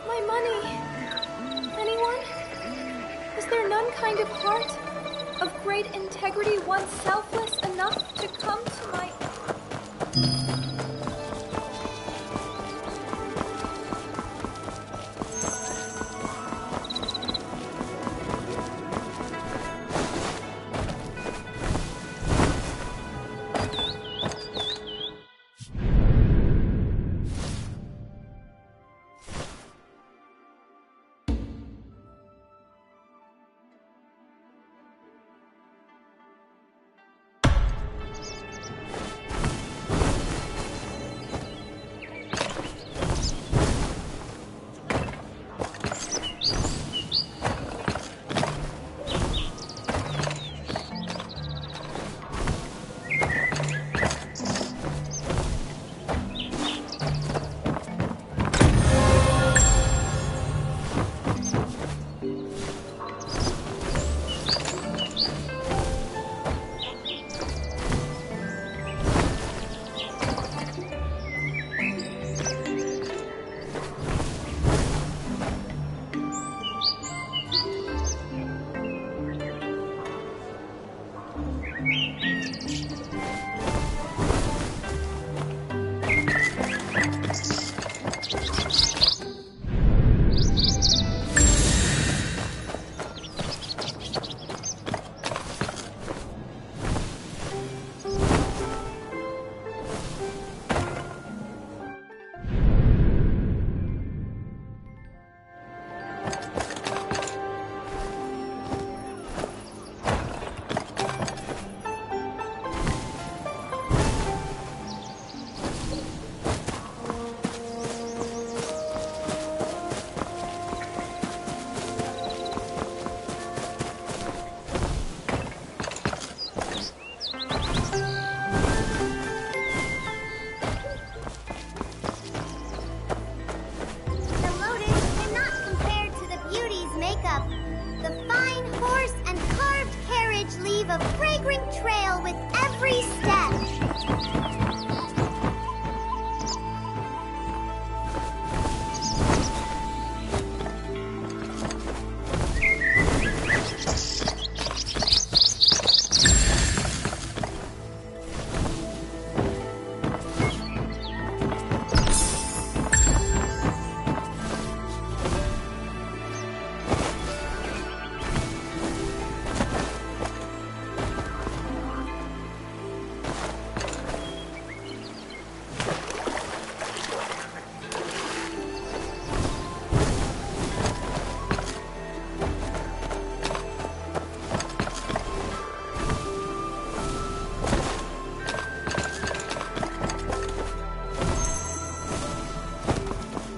My money! Anyone? Is there none kind of heart, of great integrity, one selfless enough to come to my...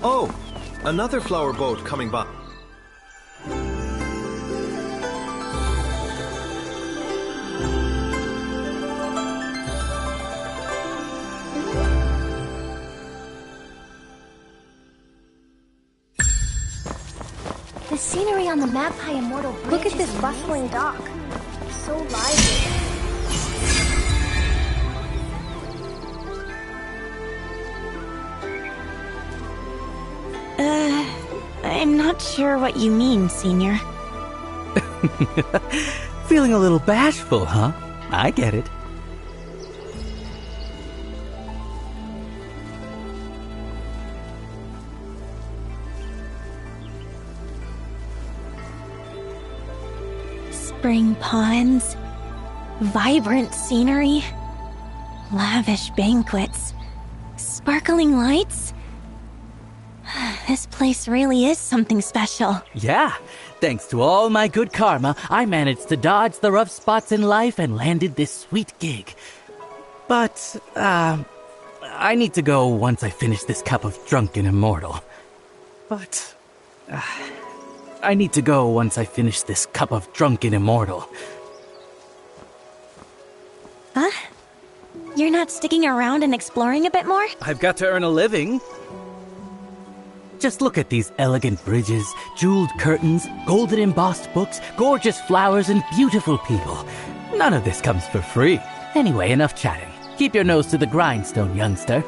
Oh, another flower boat coming by. The scenery on the Magpie Immortal Bridge. Look at this bustling dock. So lively. I'm not sure what you mean, Senior. Feeling a little bashful, huh? I get it. Spring ponds, vibrant scenery, lavish banquets, sparkling lights. This place really is something special. Yeah, thanks to all my good karma, I managed to dodge the rough spots in life and landed this sweet gig. But, I need to go once I finish this cup of drunken immortal. But, I need to go once I finish this cup of drunken immortal. Huh? You're not sticking around and exploring a bit more? I've got to earn a living. Just look at these elegant bridges, jeweled curtains, golden embossed books, gorgeous flowers, and beautiful people. None of this comes for free. Anyway, enough chatting. Keep your nose to the grindstone, youngster.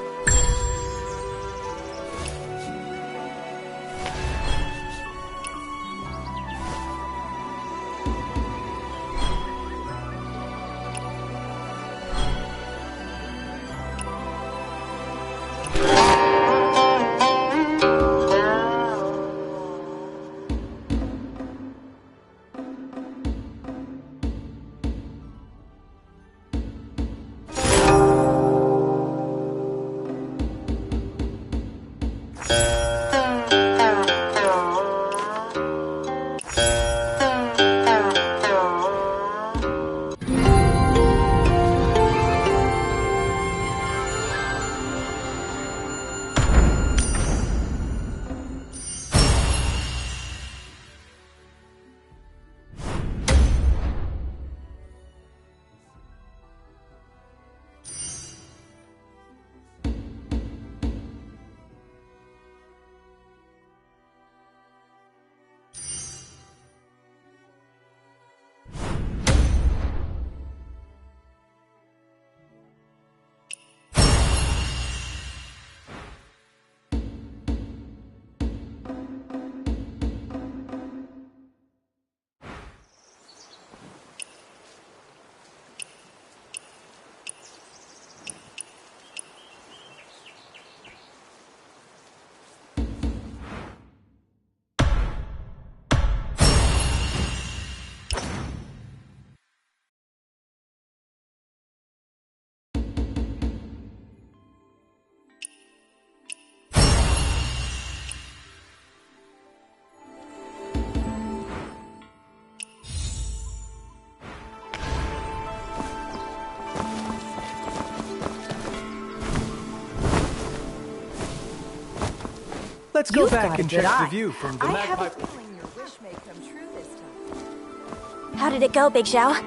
Let's go back and check the view from the magpie. Feeling your wish may come true this time. How did it go, Big Zhao?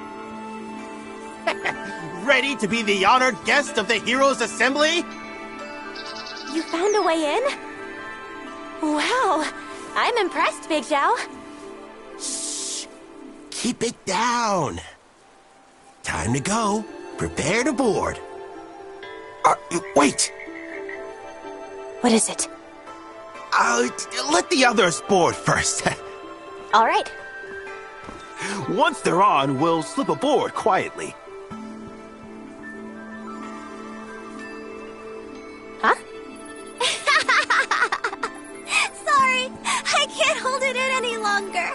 Ready to be the honored guest of the Heroes Assembly? You found a way in? Wow, I'm impressed, Big Zhao. Shh! Keep it down. Time to go. Prepare to board. Wait! What is it? Let the others board first. All right. Once they're on, we'll slip aboard quietly. Huh? Sorry, I can't hold it in any longer.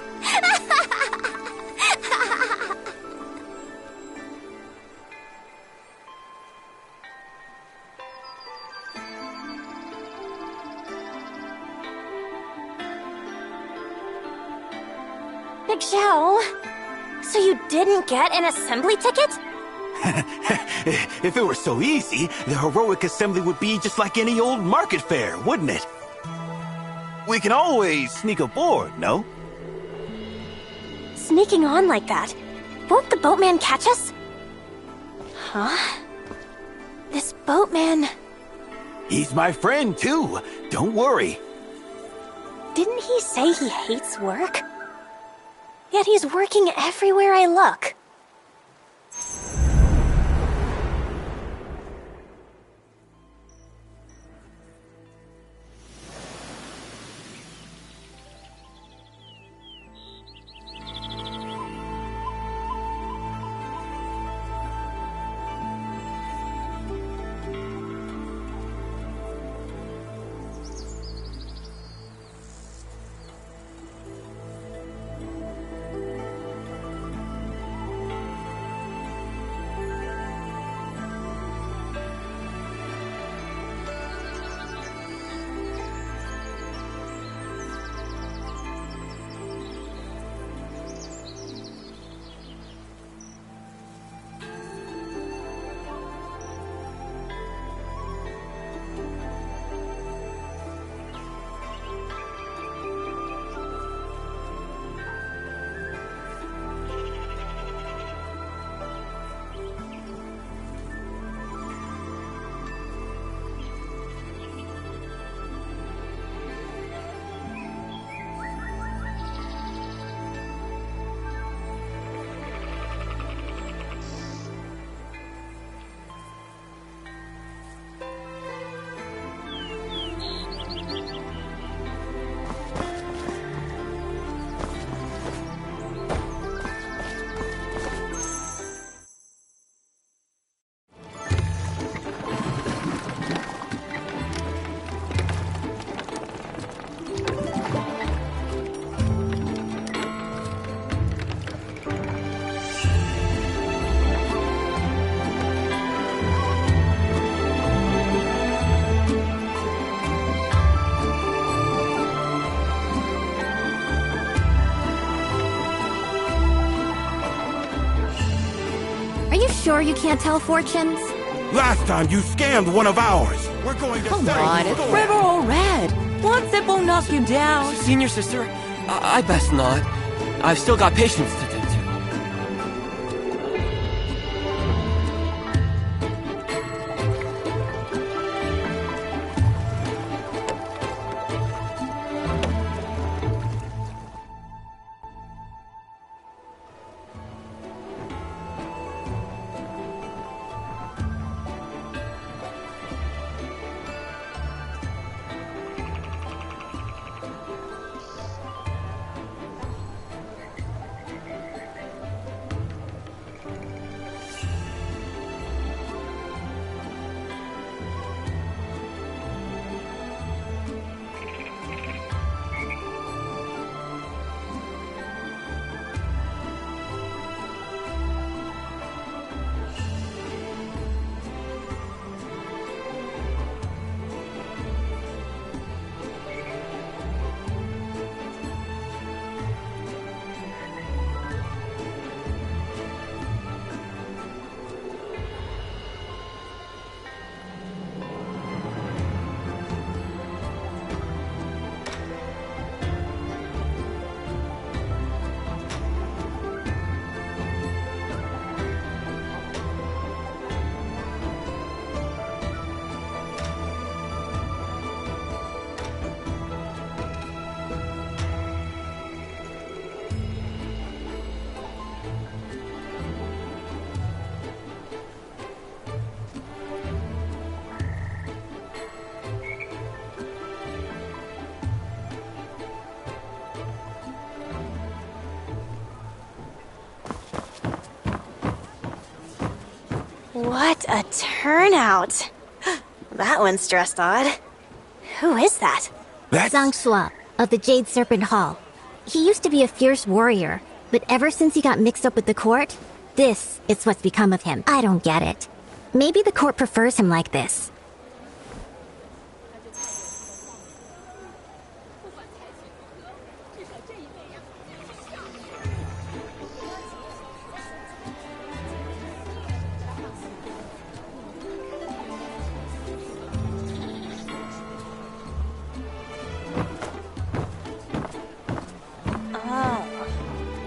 Big Zhao, so you didn't get an assembly ticket? If it were so easy, the heroic assembly would be just like any old market fair, wouldn't it? We can always sneak aboard, no? Sneaking on like that, won't the boatman catch us? Huh? This boatman... He's my friend, too. Don't worry. Didn't he say he hates work? Yet he's working everywhere I look. sure you can't tell fortunes? Last time you scammed one of ours. We're going to Come on, it's River or Red. One sip won't knock you down. Senior sister, I best not. I've still got patients to tend to. What a turnout. That one's dressed odd. Who is that? That's... Zhang Shuo of the Jade Serpent Hall. He used to be a fierce warrior, but ever since he got mixed up with the court, this is what's become of him. I don't get it. Maybe the court prefers him like this.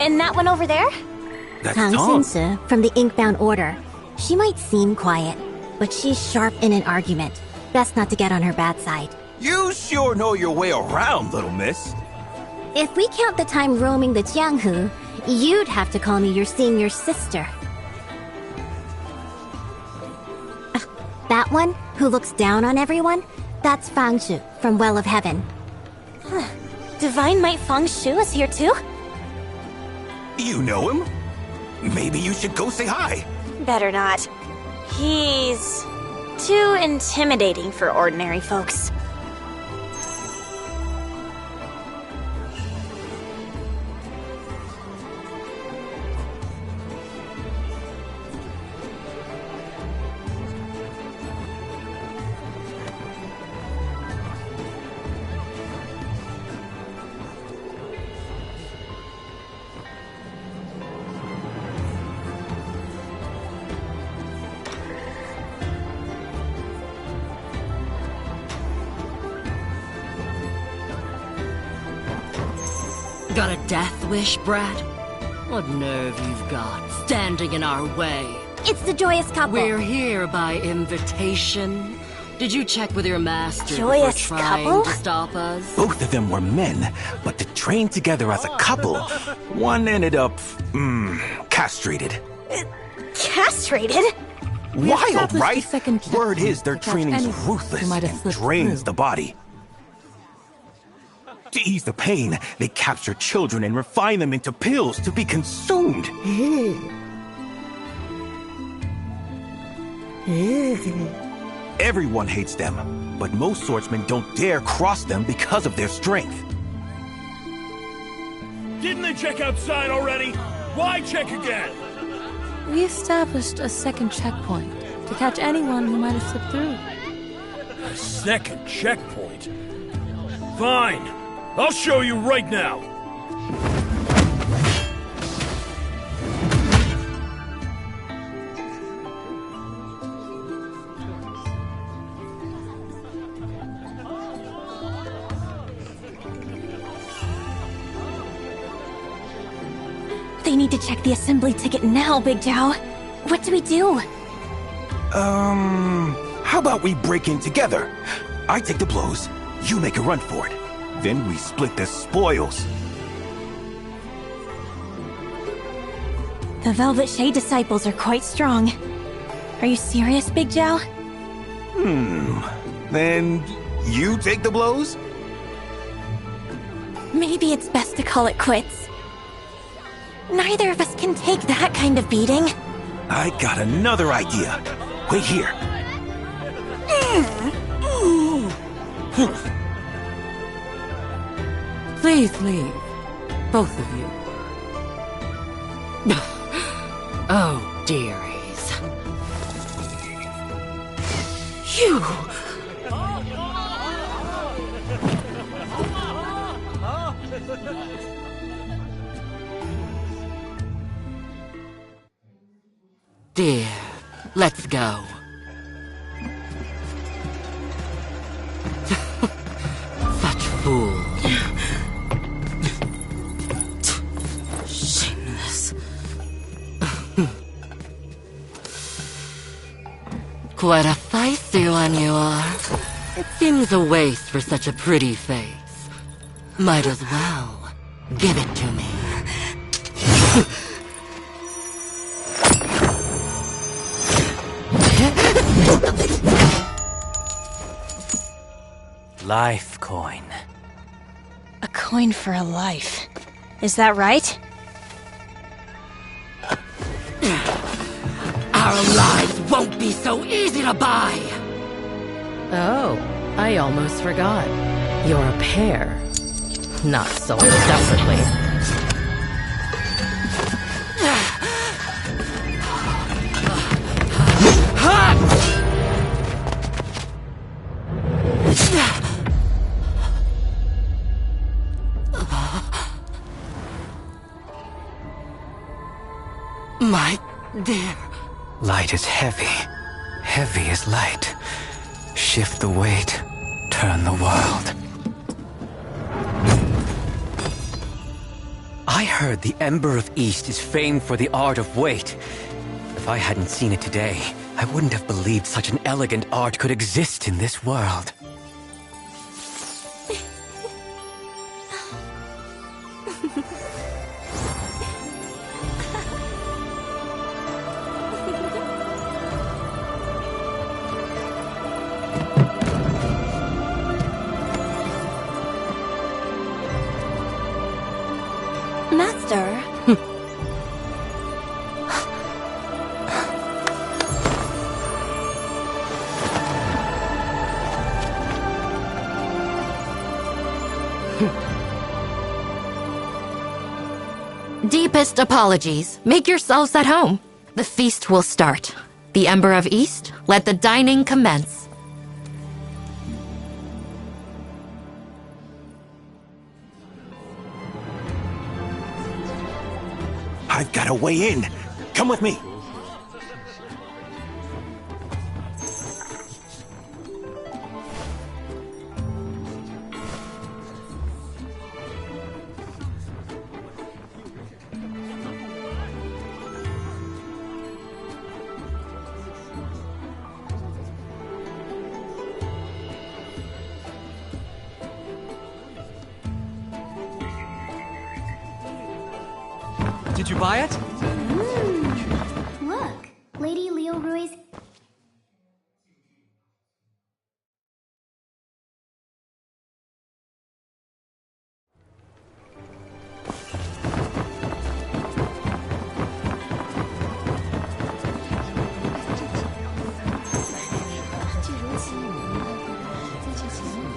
And that one over there? That's Tang Tom. Xinzi from the Inkbound Order. She might seem quiet, but she's sharp in an argument. Best not to get on her bad side. You sure know your way around, little miss. If we count the time roaming the Jianghu, you'd have to call me your senior sister. That one, who looks down on everyone, that's Fang Zhu from Well of Heaven. Divine Might Feng Shu is here too? You know him? Maybe you should go say hi. Better not. He's too intimidating for ordinary folks. Got a death wish, brat? What nerve you've got, standing in our way. It's the joyous couple. We're here by invitation. Did you check with your master Joyous before trying couple? to stop us? Both of them were men, but to train together as a couple, one ended up, castrated. Castrated? Wild, established a right? second Word checkpoint is their to catch training's anyone ruthless who might have and slipped drains through. the body. To ease the pain, they capture children and refine them into pills to be consumed. Everyone hates them, but most swordsmen don't dare cross them because of their strength. Didn't they check outside already? Why check again? We established a second checkpoint to catch anyone who might have slipped through. A second checkpoint? Fine. I'll show you right now. They need to check the assembly ticket now, Big Jow. What do we do? How about we break in together? I take the blows, you make a run for it. Then we split the spoils. The Velvet Shade disciples are quite strong. Are you serious, Big Jow? Then you take the blows? Maybe it's best to call it quits. Neither of us can take that kind of beating. I got another idea. Wait here. Please leave. Both of you. Oh, dearies. Phew! Dear, let's go. Such fools. Shameless. Quite a feisty one you are. It seems a waste for such a pretty face. Might as well give it to me. Life coin. A coin for a life. Is that right? Our lives won't be so easy to buy! Oh, I almost forgot. You're a pair. Not so separately. My dear. Light is heavy. Heavy is light. Shift the weight. Turn the world. I heard the Ember of East is famed for the art of weight. If I hadn't seen it today, I wouldn't have believed such an elegant art could exist in this world. Master? Deepest apologies. Make yourselves at home. The feast will start. The Ember of East, let the dining commence. I've got a way in. Come with me. Did you buy it? Look, Lady Leorui's...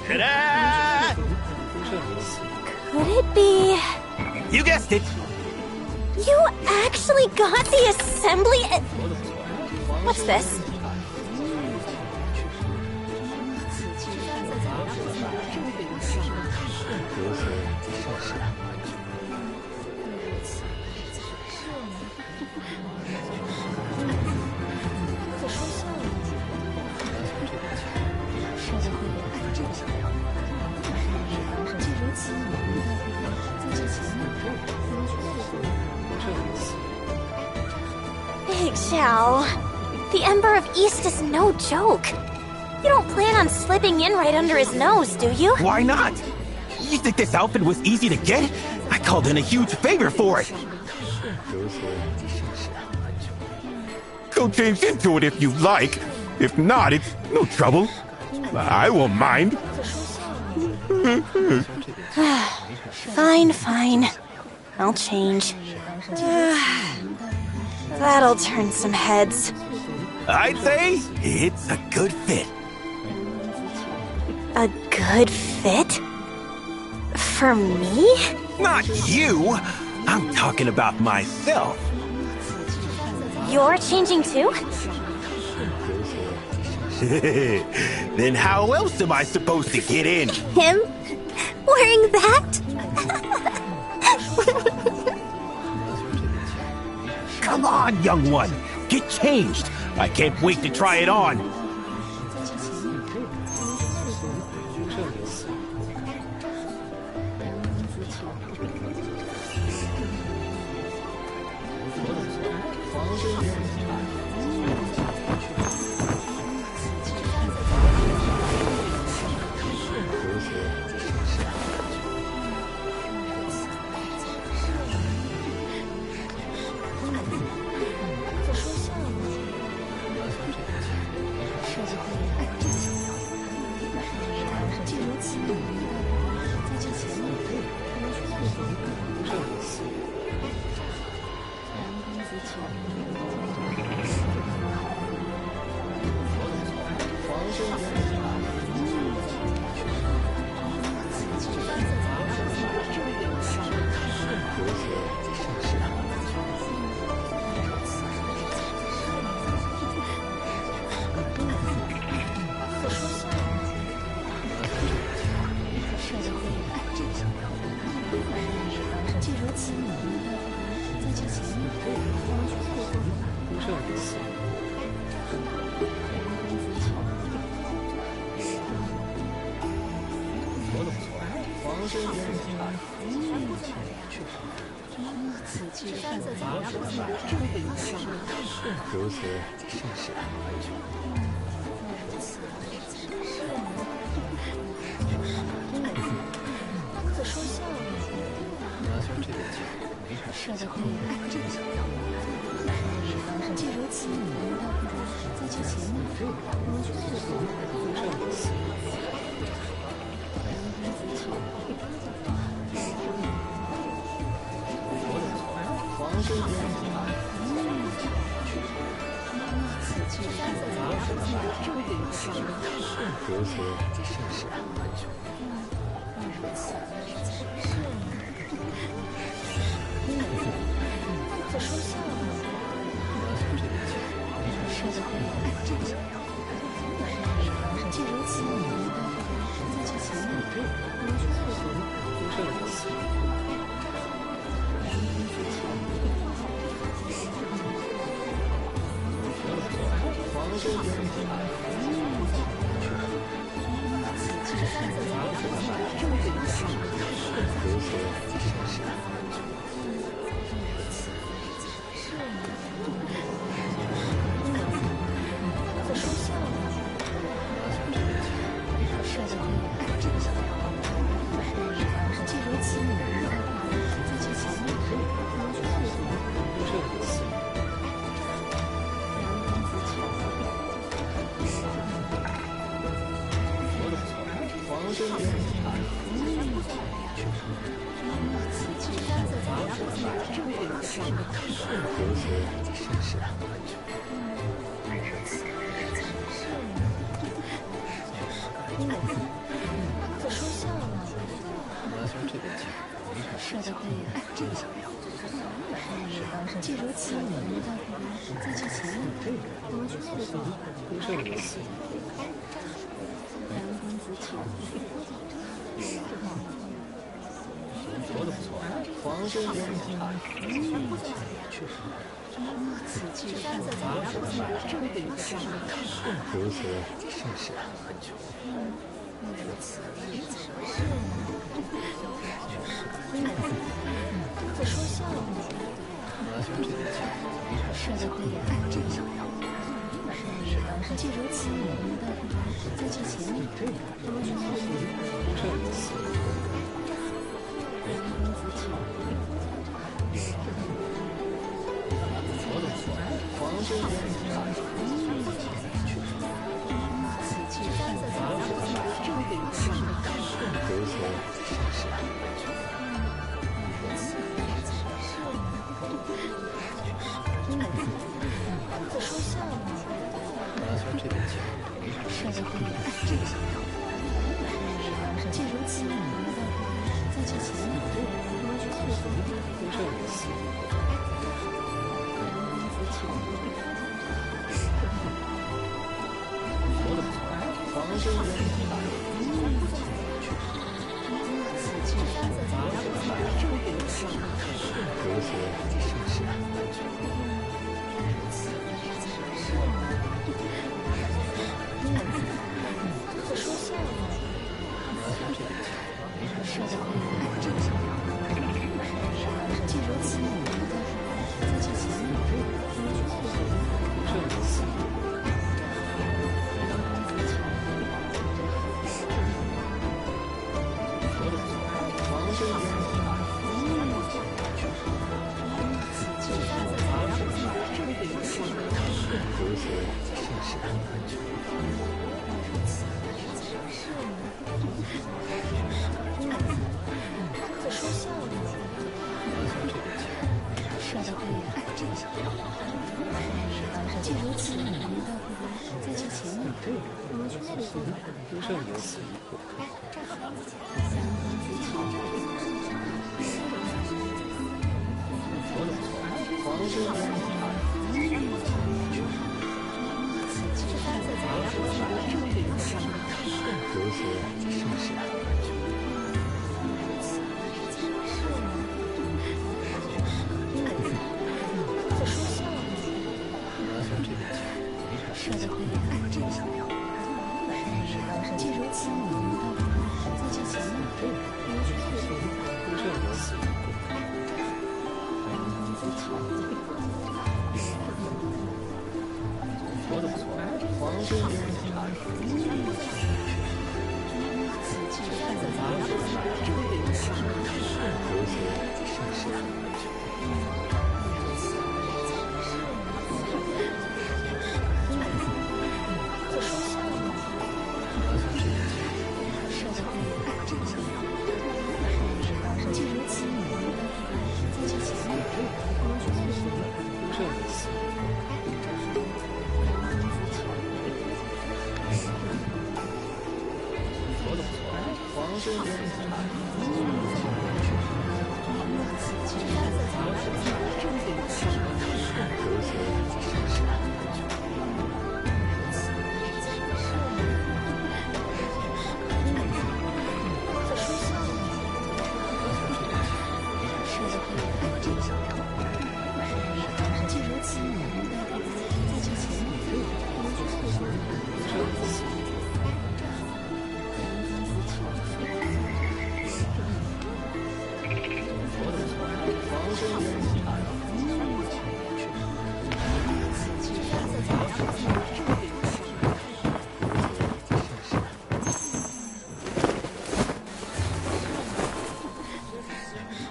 Ta-da! Could it be... You guessed it. You actually got the assembly? What's this? Xiao, the Emperor of East is no joke. You don't plan on slipping in right under his nose, do you? Why not? You think this outfit was easy to get? I called in a huge favor for it. Go change into it if you like. If not, it's no trouble. I won't mind. Fine. I'll change. That'll turn some heads. I'd say it's a good fit. A good fit? For me? Not you! I'm talking about myself. You're changing too? Then how else am I supposed to get in? Him? Wearing that? Come on, young one. Get changed. I can't wait to try it on.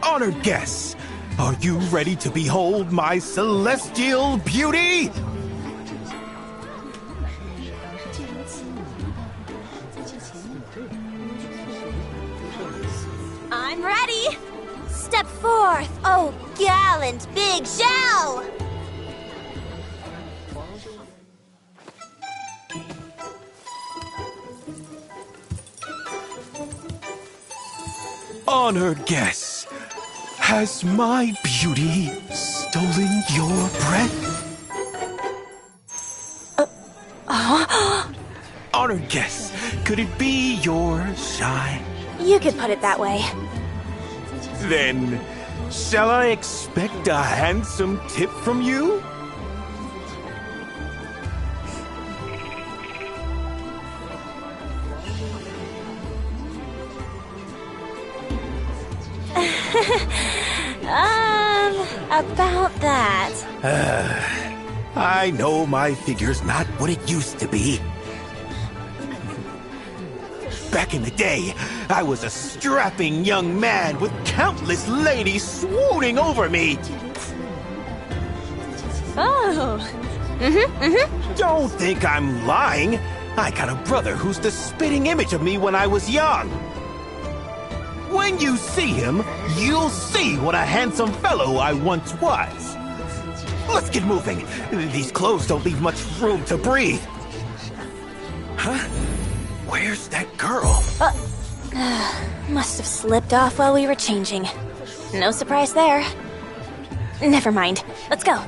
Honored guests, are you ready to behold my celestial beauty? I'm ready! Step forth, oh gallant Big Zhao! Honored guests, has my beauty stolen your breath? Honored guests, could it be your shine? You could put it that way. Then, shall I expect a handsome tip from you? About that. I know my figure's not what it used to be. Back in the day, I was a strapping young man with countless ladies swooning over me. Oh. Don't think I'm lying. I got a brother who's the spitting image of me when I was young. When you see him, you'll see what a handsome fellow I once was. Let's get moving. These clothes don't leave much room to breathe. Huh? Where's that girl? Must have slipped off while we were changing. No surprise there. Never mind. Let's go.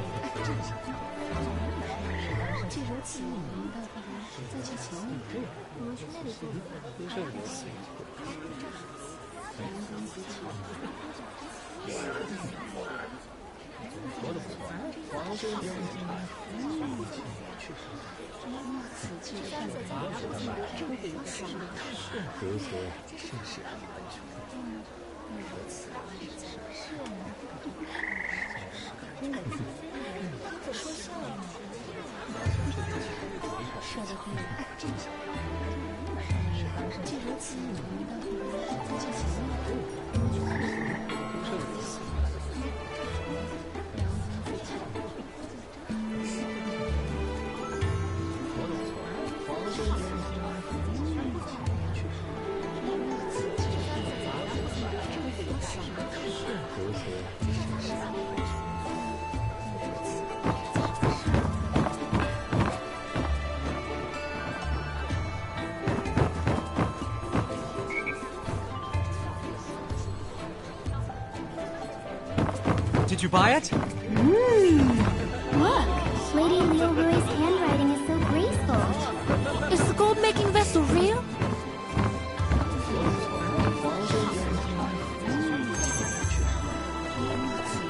Did you buy it? Look, Lady Leroy's handwriting is so graceful. Is the gold-making vessel real?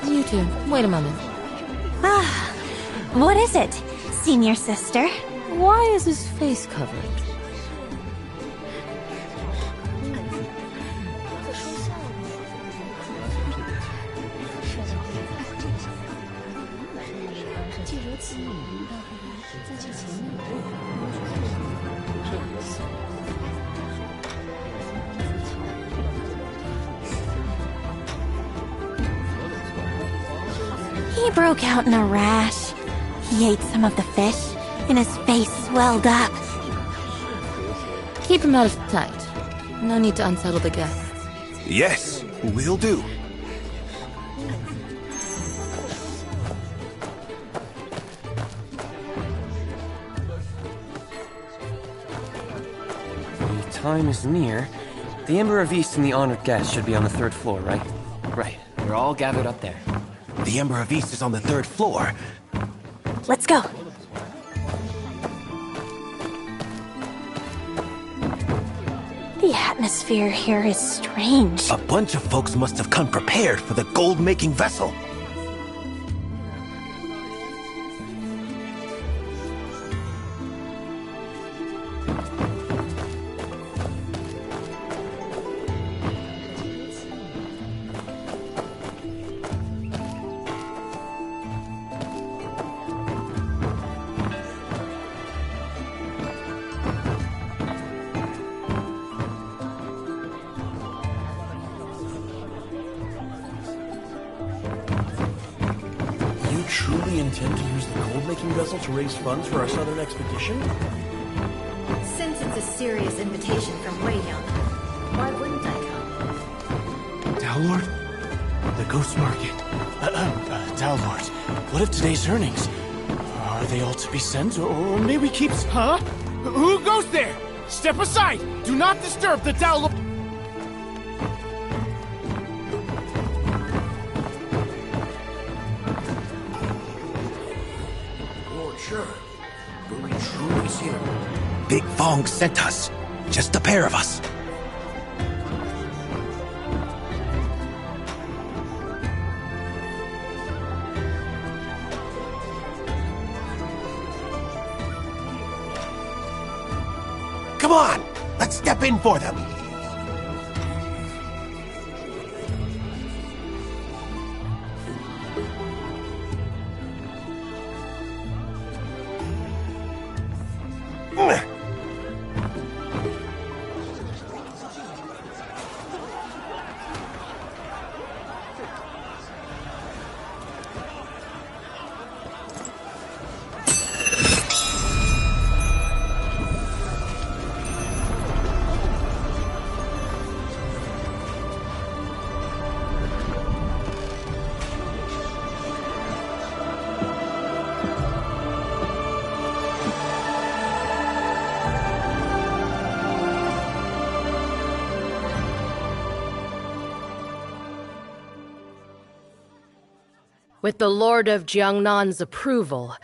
You two, wait a moment. What is it, senior sister? Why is his face covered? He broke out in a rash. He ate some of the fish, and his face swelled up. Keep him out of sight. No need to unsettle the guests. Yes, will do. The time is near. The Ember of East and the honored guests should be on the 3rd floor, right? Right. We're all gathered up there. The Ember of East is on the 3rd floor. Let's go. The atmosphere here is strange. A bunch of folks must have come prepared for the gold-making vessel. Truly intend to use the gold-making vessel to raise funds for our southern expedition? Since it's a serious invitation from Wei-young, why wouldn't I come? Dowlord? The Ghost Market. Dowlord, what of today's earnings? Are they all to be sent, or may we keep... Huh? Who goes there? Step aside! Do not disturb the Dowlord! Big Fong sent us. Just a pair of us. Come on! Let's step in for them! With the Lord of Jiangnan's approval,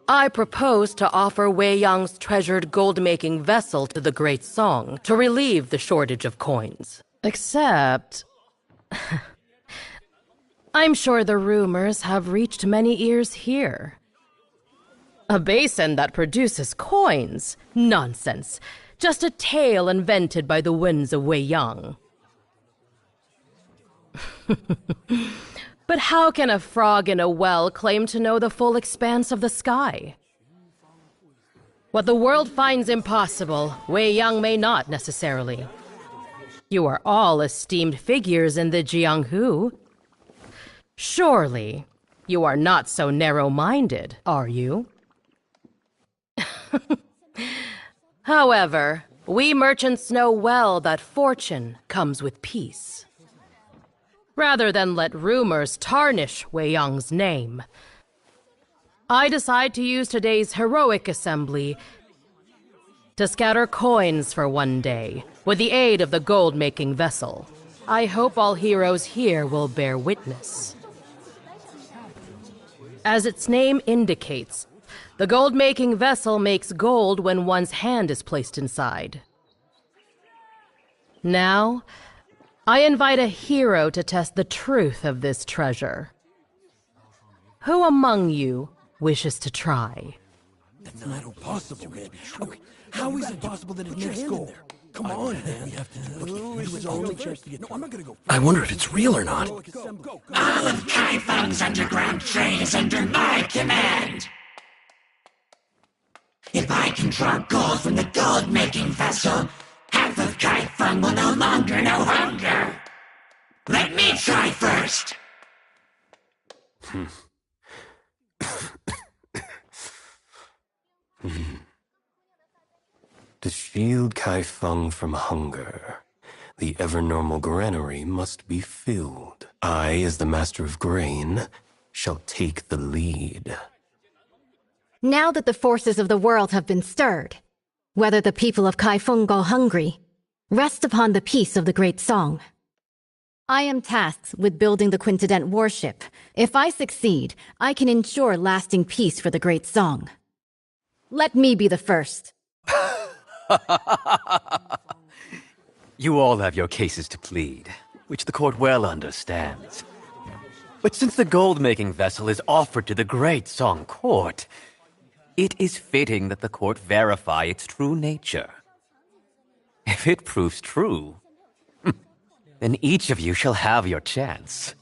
I propose to offer Wei Yang's treasured gold-making vessel to the Great Song to relieve the shortage of coins. Except... I'm sure the rumors have reached many ears here. A basin that produces coins? Nonsense. Just a tale invented by the winds of Wei Yang. But how can a frog in a well claim to know the full expanse of the sky? What the world finds impossible, Wei Yang may not necessarily. You are all esteemed figures in the Jianghu. Surely, you are not so narrow-minded, are you? However, we merchants know well that fortune comes with peace. Rather than let rumors tarnish Wei Yang's name, I decide to use today's heroic assembly to scatter coins for one day, with the aid of the gold-making vessel. I hope all heroes here will bear witness. As its name indicates, the gold-making vessel makes gold when one's hand is placed inside. Now, I invite a hero to test the truth of this treasure. Who among you wishes to try? That's not possible, man. How is it possible that it makes gold? Come on, man. I'm not gonna go. I wonder if it's real or not. All of Kaifeng's underground trade is under my command. If I can draw gold from the gold-making vessel, half of Kaifeng will no longer know hunger. Let me try first. To shield Kaifeng from hunger, the ever-normal granary must be filled. I, as the master of grain, shall take the lead. Now that the forces of the world have been stirred, whether the people of Kaifeng go hungry, rest upon the peace of the Great Song. I am tasked with building the Quintident warship. If I succeed, I can ensure lasting peace for the Great Song. Let me be the first. You all have your cases to plead, which the court well understands. But since the gold-making vessel is offered to the Great Song Court, it is fitting that the court verify its true nature. If it proves true, then each of you shall have your chance.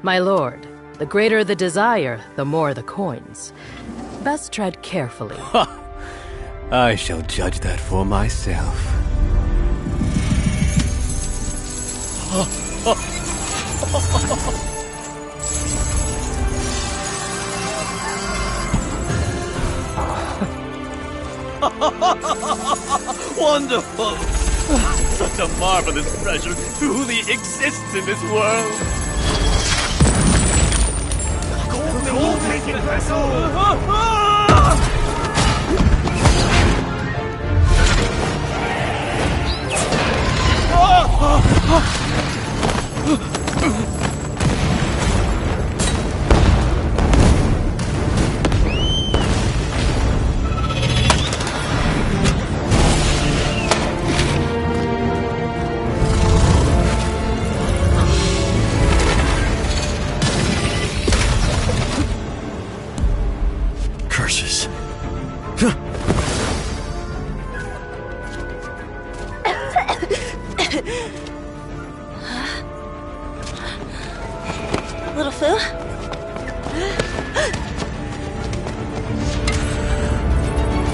My lord, the greater the desire, the more the coins. Best tread carefully. I shall judge that for myself. Wonderful! Such a marvelous treasure truly exists in this world! Gold-making vessel! Curses. little Fu?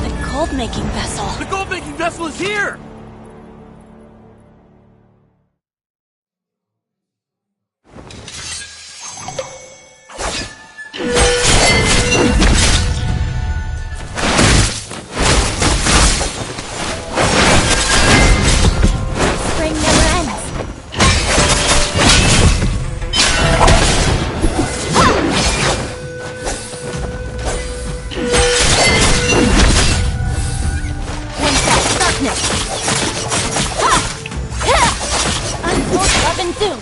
The gold-making vessel. The gold-making vessel is here! Spring never ends. One shot, darkness. Unfold love and doom.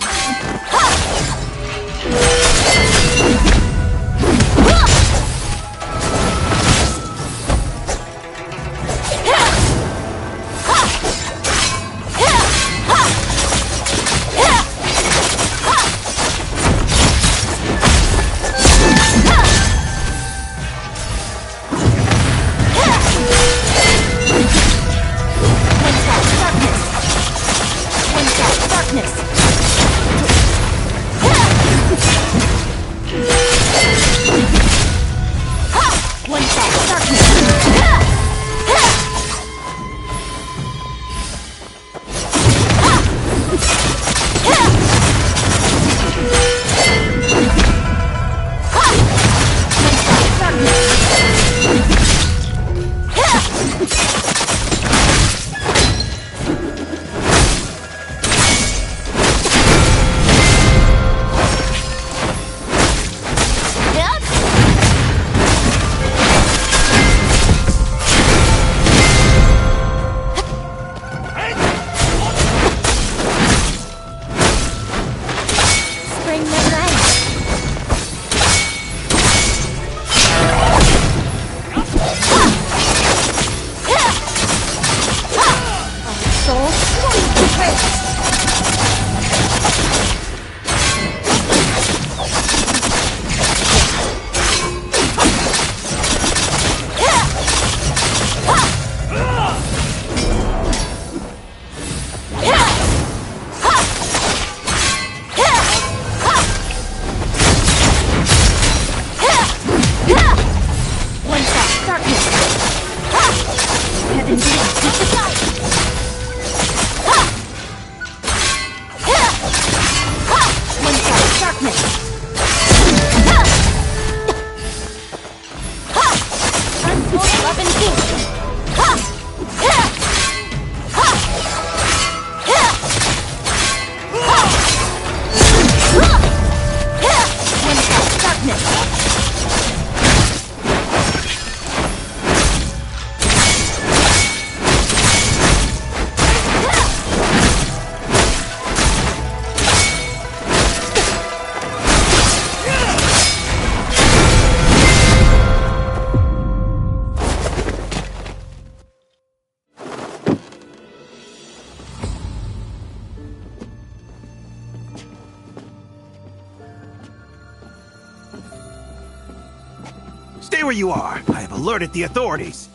Stay where you are. I have alerted the authorities.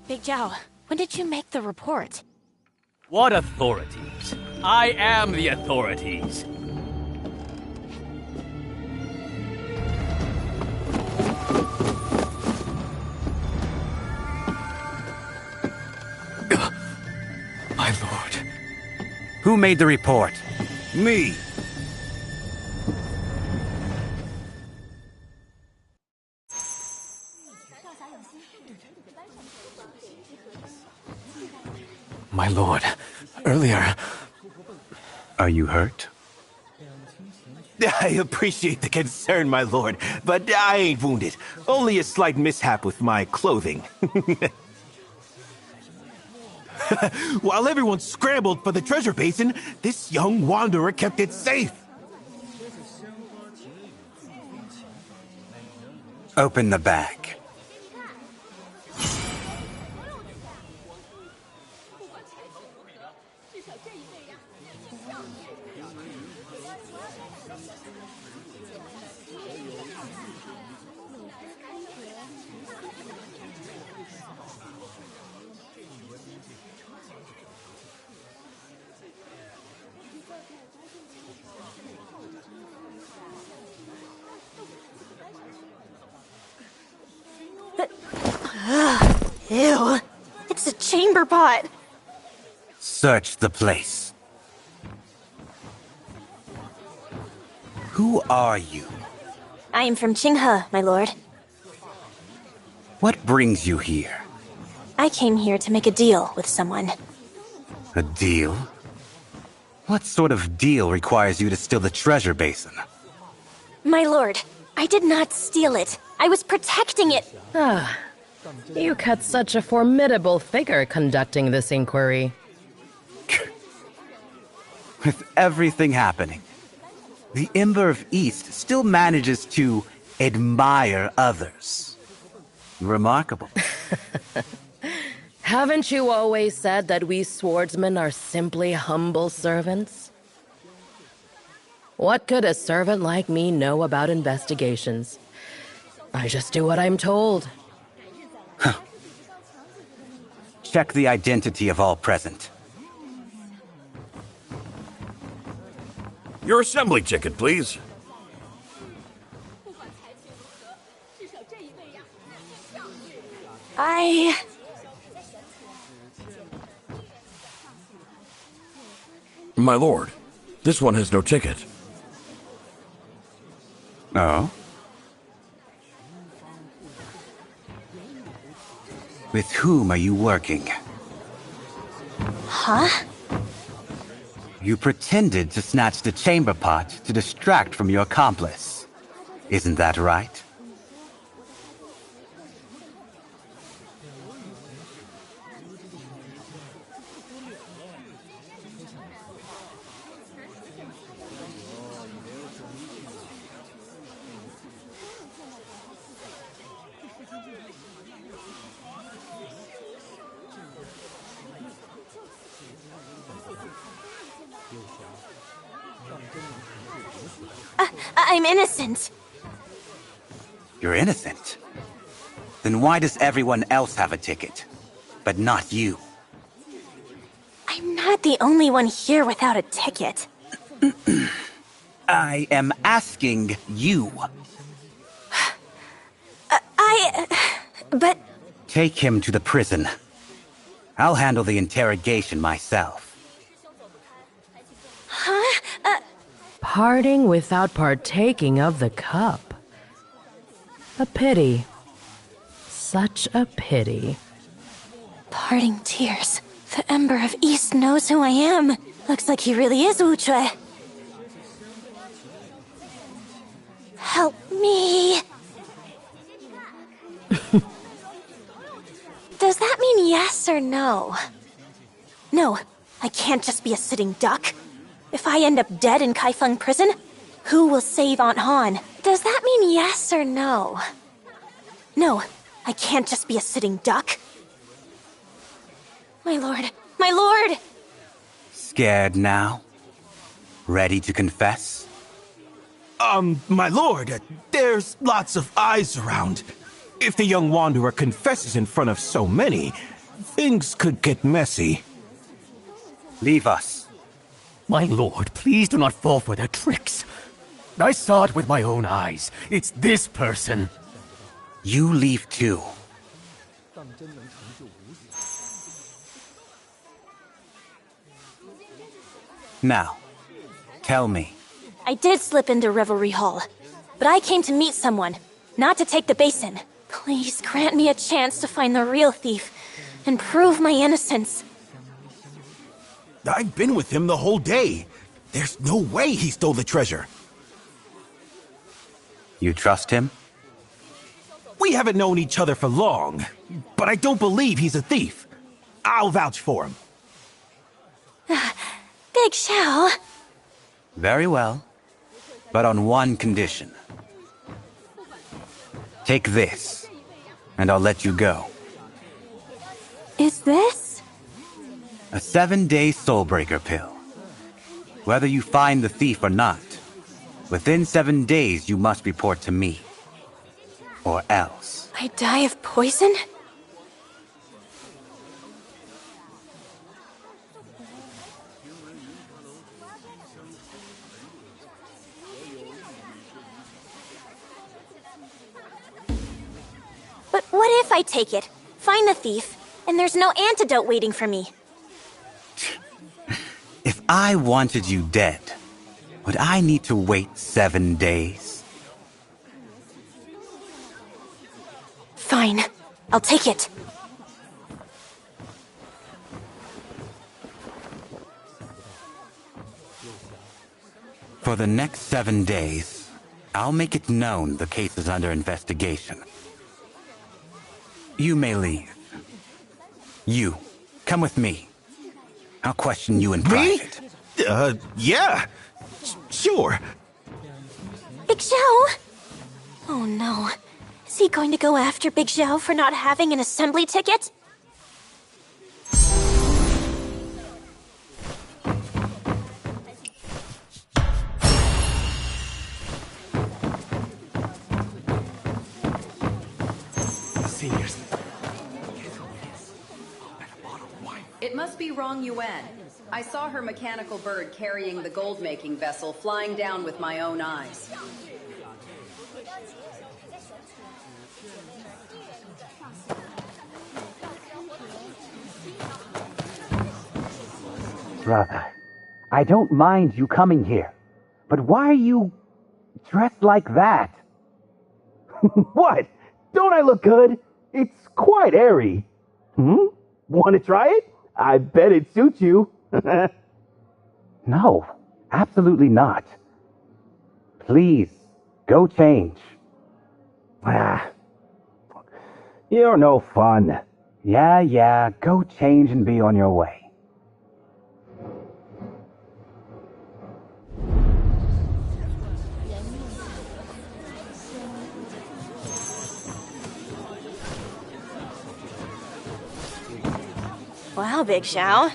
Big Zhao, when did you make the report? What authorities? I am the authorities. My lord. Who made the report? Me. My lord, earlier... Are you hurt? I appreciate the concern, my lord, but I ain't wounded. Only a slight mishap with my clothing. While everyone scrambled for the treasure basin, this young wanderer kept it safe. Open the bag. Ew. It's a chamber pot. Search the place. Who are you? I am from Qinghe, my lord. What brings you here? I came here to make a deal with someone. A deal? What sort of deal requires you to steal the treasure basin? My lord, I did not steal it. I was protecting it. Ah, you cut such a formidable figure conducting this inquiry. With everything happening, the Ember of East still manages to admire others. Remarkable. Haven't you always said that we swordsmen are simply humble servants? What could a servant like me know about investigations? I just do what I'm told. Check the identity of all present. Your assembly ticket, please. My lord, this one has no ticket. Oh? With whom are you working? Huh? You pretended to snatch the chamber pot to distract from your accomplice. Isn't that right? I'm innocent. You're innocent? Then why does everyone else have a ticket, but not you? I'm not the only one here without a ticket. I am asking you. But... Take him to the prison. I'll handle the interrogation myself. Huh? Parting without partaking of the cup. A pity. Such a pity. Parting tears. The Ember of East knows who I am. Looks like he really is Wu Chui. Help me. Does that mean yes or no? No, I can't just be a sitting duck. If I end up dead in Kaifeng prison, who will save Aunt Han? Does that mean yes or no? No, I can't just be a sitting duck. My lord, my lord! Scared now? Ready to confess? My lord, there's lots of eyes around. If the young wanderer confesses in front of so many, things could get messy. Leave us. My lord, please do not fall for their tricks. I saw it with my own eyes. It's this person. You leave too. Now, tell me. I did slip into Revelry Hall, but I came to meet someone, not to take the basin. Please grant me a chance to find the real thief and prove my innocence. I've been with him the whole day. There's no way he stole the treasure. You trust him? We haven't known each other for long, but I don't believe he's a thief. I'll vouch for him. Big Xiao. Very well, but on one condition. Take this, and I'll let you go. Is this? A 7-day Soulbreaker pill. Whether you find the thief or not, within 7 days you must report to me. Or else. I die of poison? But what if I take it? find the thief, and there's no antidote waiting for me. If I wanted you dead, would I need to wait 7 days? Fine. I'll take it. For the next 7 days, I'll make it known the case is under investigation. You may leave. You, come with me. I'll question you in private. Yeah. Sure. Big Xiao? Oh no. Is he going to go after Big Xiao for not having an assembly ticket? It must be Rong Yuan. I saw her mechanical bird carrying the gold-making vessel flying down with my own eyes. Brother, I don't mind you coming here, but why are you dressed like that? What? Don't I look good? It's quite airy. Want to try it? I bet it suits you. No, absolutely not. Please, go change. You're no fun. Yeah, go change and be on your way. Wow, Big Xiao.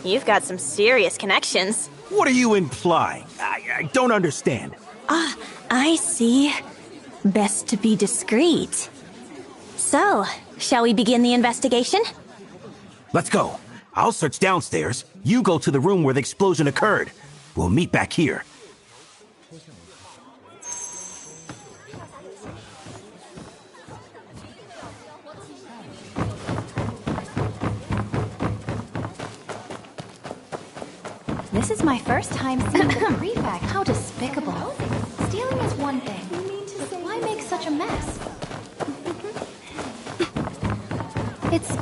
You've got some serious connections. What are you implying? I don't understand. I see. Best to be discreet. So, shall we begin the investigation? Let's go. I'll search downstairs. You go to the room where the explosion occurred. We'll meet back here. This is my first time seeing the prefect. How despicable. Stealing is one thing. But why make such a mess? It's...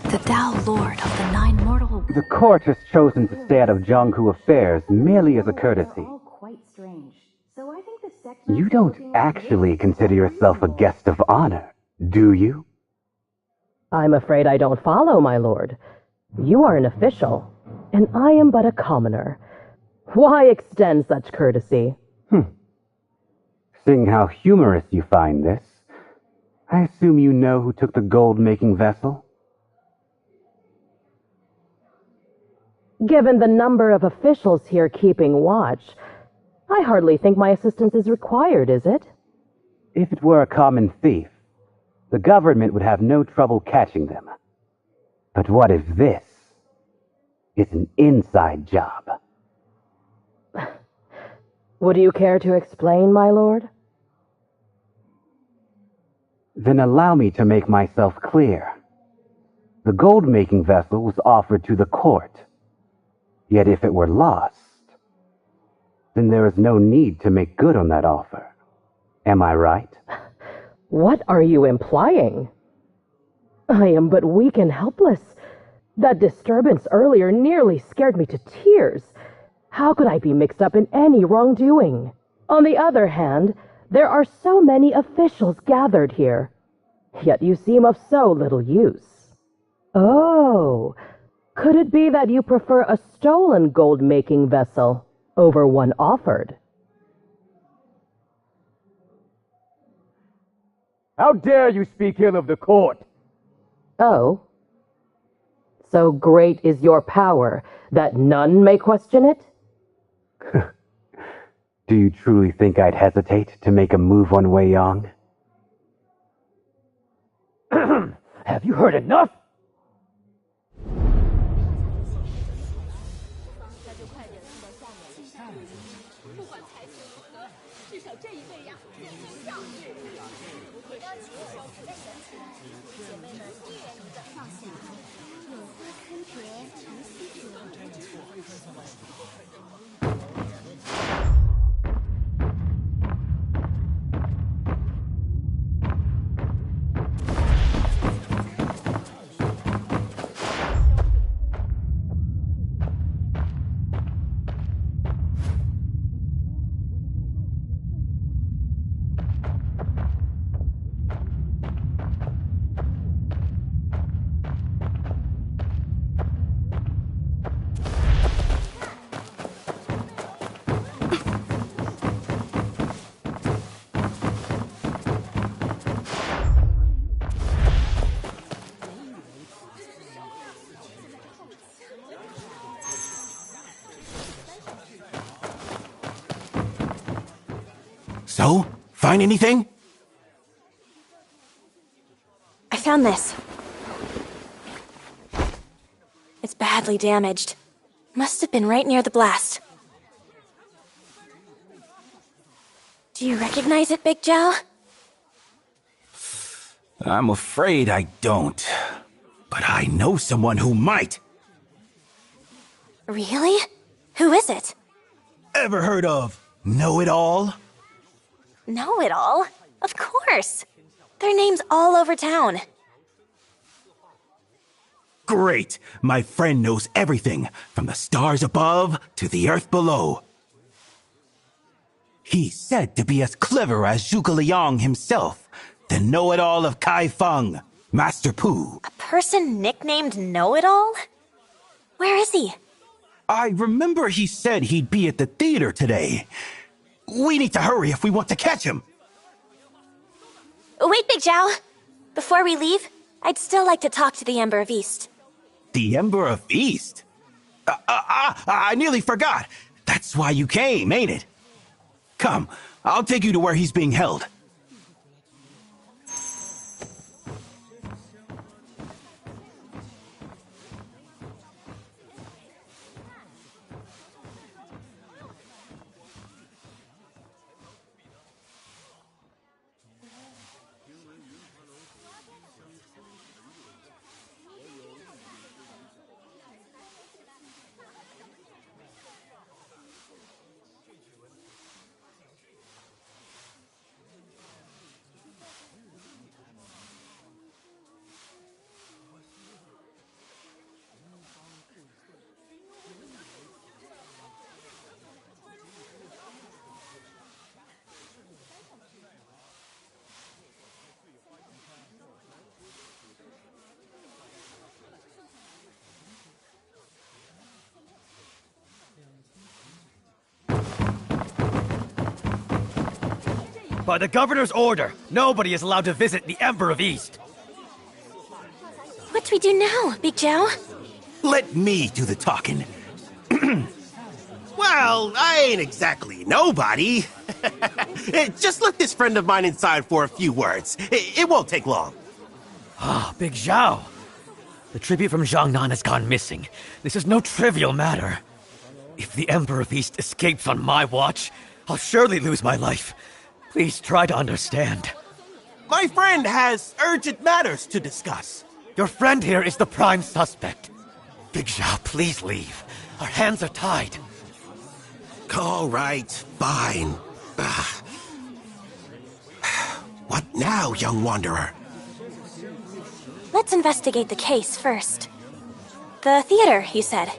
The Tao Lord of the Nine Mortal... The court has chosen to stay out of Jianghu affairs merely as a courtesy. You don't actually consider yourself a guest of honor, do you? I'm afraid I don't follow, my lord. You are an official, and I am but a commoner. Why extend such courtesy? Seeing how humorous you find this, I assume you know who took the gold-making vessel? Given the number of officials here keeping watch, I hardly think my assistance is required, is it? If it were a common thief, the government would have no trouble catching them. But what if this is an inside job? Would you care to explain, my lord? Then allow me to make myself clear. The gold-making vessel was offered to the court. Yet if it were lost, then there is no need to make good on that offer. Am I right? What are you implying? I am but weak and helpless. That disturbance earlier nearly scared me to tears. How could I be mixed up in any wrongdoing? On the other hand, there are so many officials gathered here. Yet you seem of so little use. Oh, could it be that you prefer a stolen gold-making vessel over one offered? How dare you speak ill of the court? Oh. So great is your power that none may question it? Do you truly think I'd hesitate to make a move on Wei Yang? Have you heard enough? So, find anything? I found this. It's badly damaged. Must have been right near the blast. Do you recognize it, Big Joe? I'm afraid I don't. But I know someone who might. Really? Who is it? Ever heard of Know-It-All? Know-It-All? Of course. Their name's all over town. Great! My friend knows everything, from the stars above to the earth below. He's said to be as clever as Zhuge Liang himself, the know-it-all of Kaifeng, Master Pu. A person nicknamed Know-It-All? Where is he? I remember he said he'd be at the theater today. We need to hurry if we want to catch him. Wait, Big Zhao. Before we leave, I'd still like to talk to the Ember of East. The Ember of East? I nearly forgot. That's why you came, ain't it? Come, I'll take you to where he's being held. By the governor's order, nobody is allowed to visit the Ember of East. What do we do now, Big Zhao? Let me do the talking. Well, I ain't exactly nobody. Just let this friend of mine inside for a few words. It won't take long. Ah, Big Zhao. The tribute from Jiangnan has gone missing. This is no trivial matter. If the Emperor of East escapes on my watch, I'll surely lose my life. Please try to understand. My friend has urgent matters to discuss. Your friend here is the prime suspect. Big Zhao, please leave. Our hands are tied. All right, fine. What now, young wanderer? Let's investigate the case first. The theater, you said.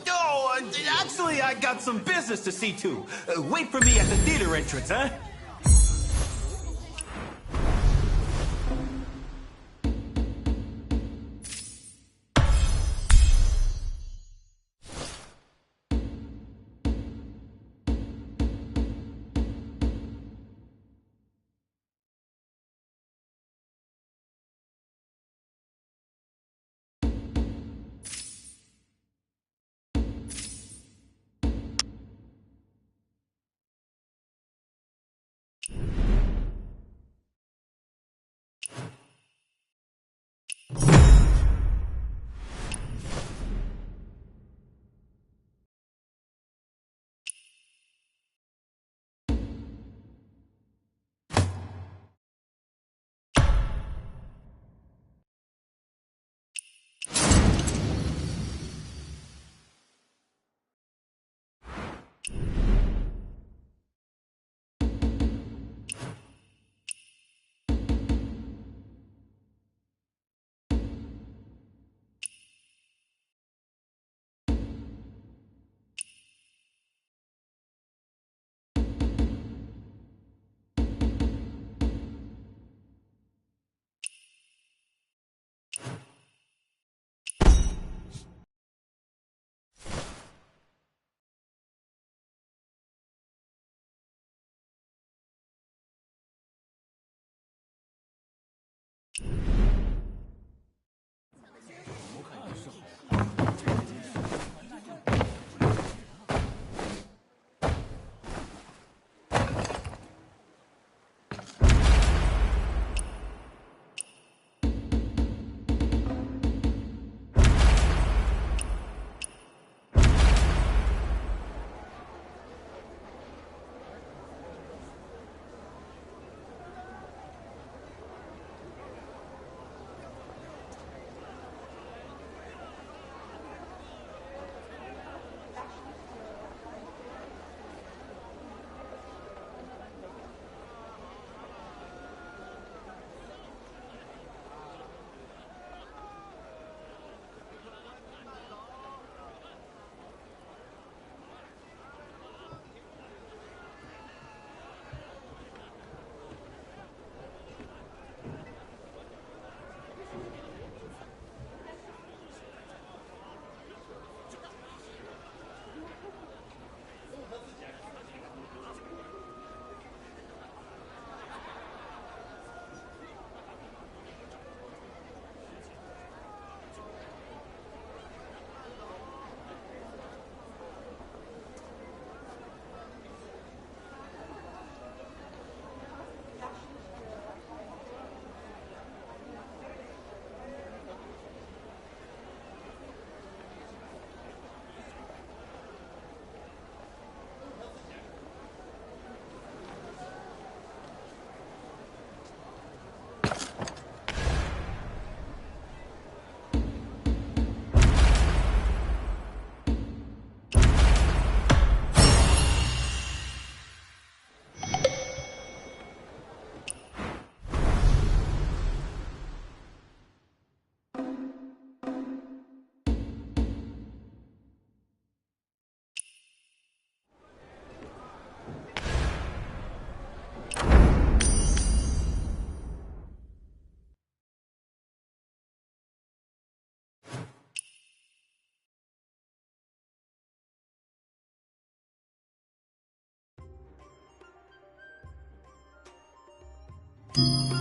Oh, actually, I got some business to see to. Wait for me at the theater entrance, huh?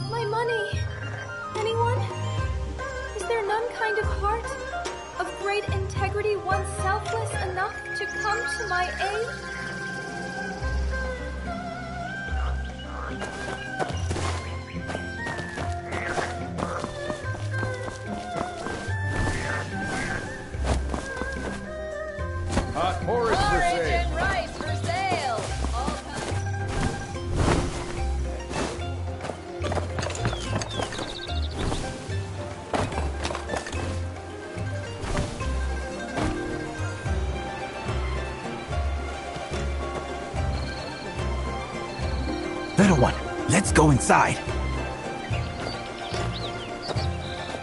My money! Anyone? Is there none kind of heart, of great integrity, one selfless enough to come to my aid? Hot porridge for Porridge sale. and rice for sale! All Little one, let's go inside.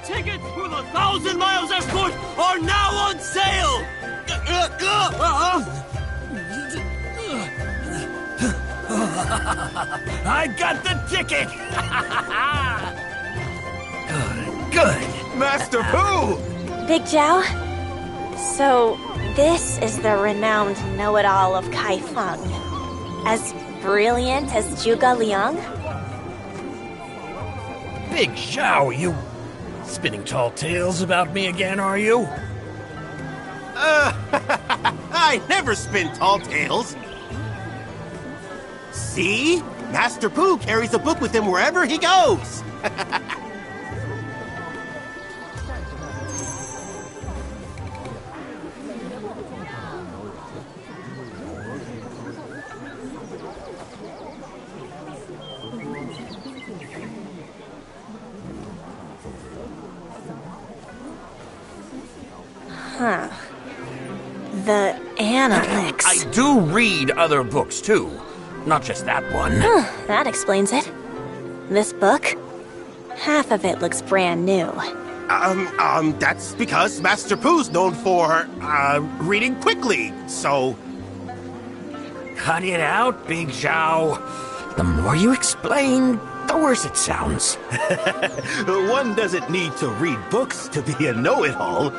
Tickets for the 1,000 Miles Escort are now on sale! I got the ticket! Good. Master Pooh! Big Zhao? So, this is the renowned know-it-all of Kaifeng. As brilliant as Zhuge Liang? Big Zhao, you spinning tall tales about me again, are you? I never spin tall tales. See? Master Pooh carries a book with him wherever he goes. Huh. The Analyx. I do read other books, too. Not just that one. That explains it. This book? Half of it looks brand new. That's because Master Pooh's known for, reading quickly, so... Cut it out, Big Zhao. The more you explain, the worse it sounds. One doesn't need to read books to be a know-it-all.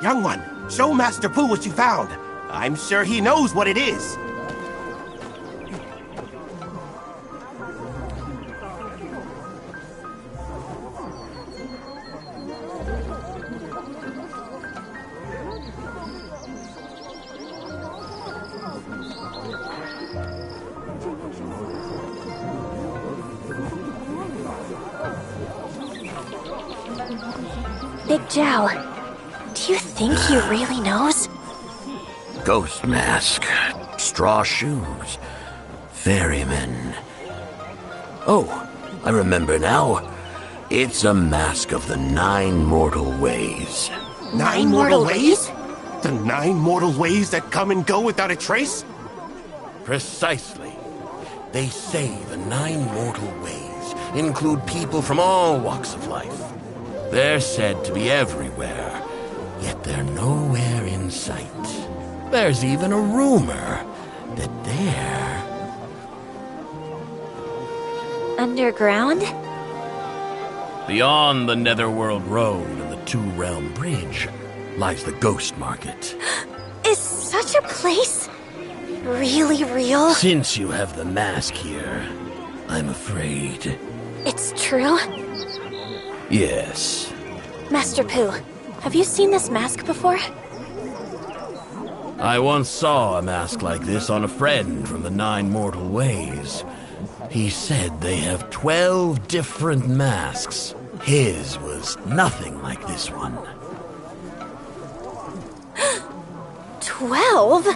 Young one, show Master Pooh what you found. I'm sure he knows what it is. Big Zhao, do you think he really knows? Ghost mask, straw shoes, ferryman. Oh, I remember now. It's a mask of the 9 mortal ways. 9 mortal ways? The 9 mortal ways that come and go without a trace? Precisely. They say the 9 mortal ways include people from all walks of life. They're said to be everywhere, yet they're nowhere in sight. There's even a rumor that they're... Underground? Beyond the Netherworld Road and the Two-Realm Bridge lies the Ghost Market. Is such a place really real? Since you have the mask here, I'm afraid. It's true? Yes. Master Pooh, have you seen this mask before? I once saw a mask like this on a friend from the 9 mortal ways. He said they have 12 different masks. His was nothing like this one. 12?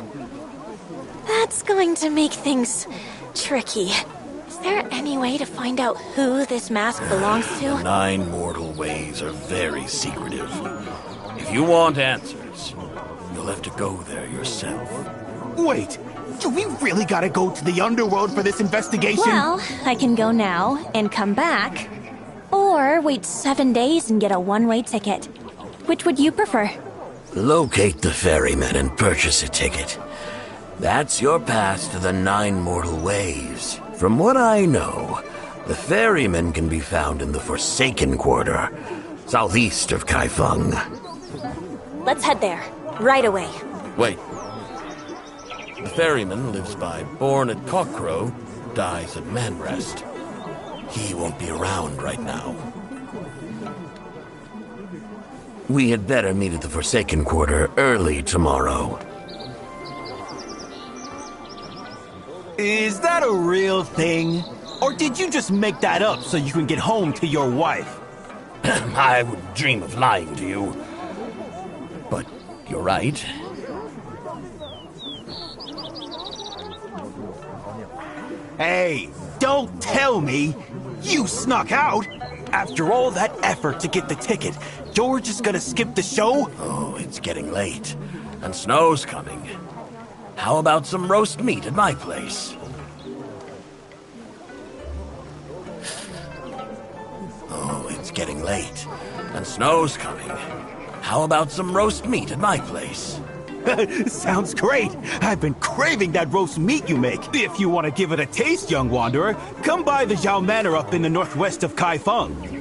That's going to make things tricky. Is there any way to find out who this mask belongs to? The 9 mortal ways are very secretive. If you want answers, you'll have to go there yourself. Wait, do we really gotta go to the underworld for this investigation? Well, I can go now and come back. Or wait 7 days and get a one-way ticket. Which would you prefer? Locate the ferryman and purchase a ticket. That's your pass to the 9 mortal ways. From what I know, the ferryman can be found in the Forsaken Quarter, southeast of Kaifeng. Let's head there, right away. Wait. The ferryman lives by Born at Cockcrow, dies at Manrest. He won't be around right now. We had better meet at the Forsaken Quarter early tomorrow. Is that a real thing? Or did you just make that up so you can get home to your wife? I would dream of lying to you. But you're right. Hey, don't tell me you snuck out. After all that effort to get the ticket, you're just gonna skip the show? Oh, it's getting late. And snow's coming. How about some roast meat at my place? Oh, it's getting late, and snow's coming. How about some roast meat at my place? Sounds great. I've been craving that roast meat you make. If you want to give it a taste, young wanderer, come by the Zhao Manor up in the northwest of Kaifeng.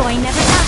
boy never dies.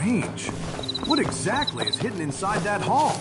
strange. What exactly is hidden inside that hall?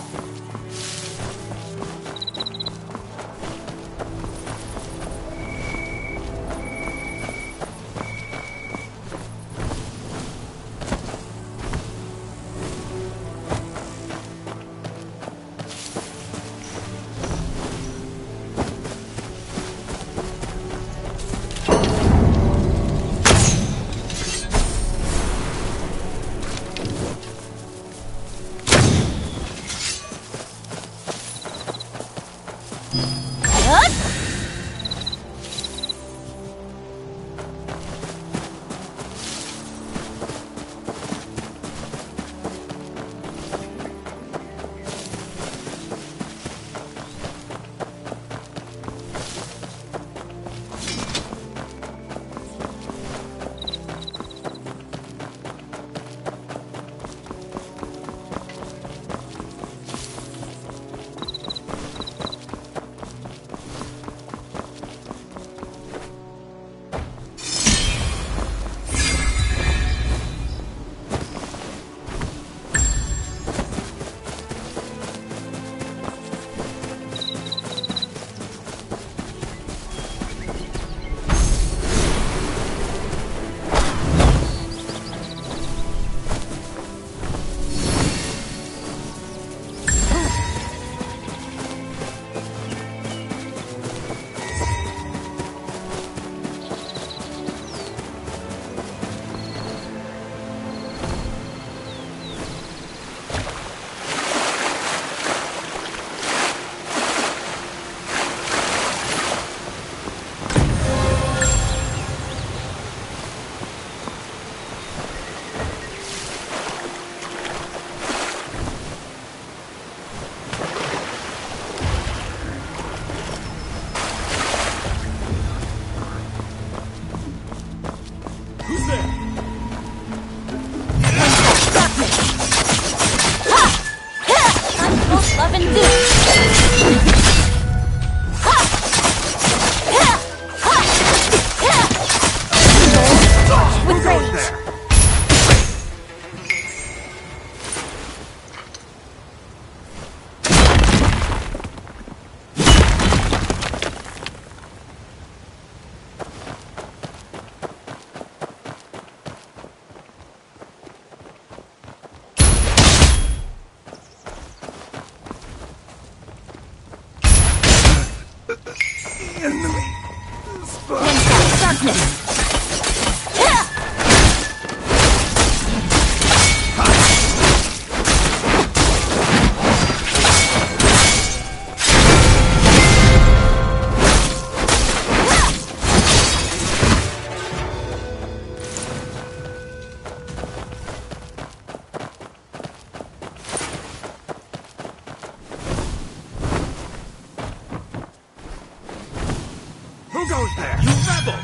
goes there? You rebel!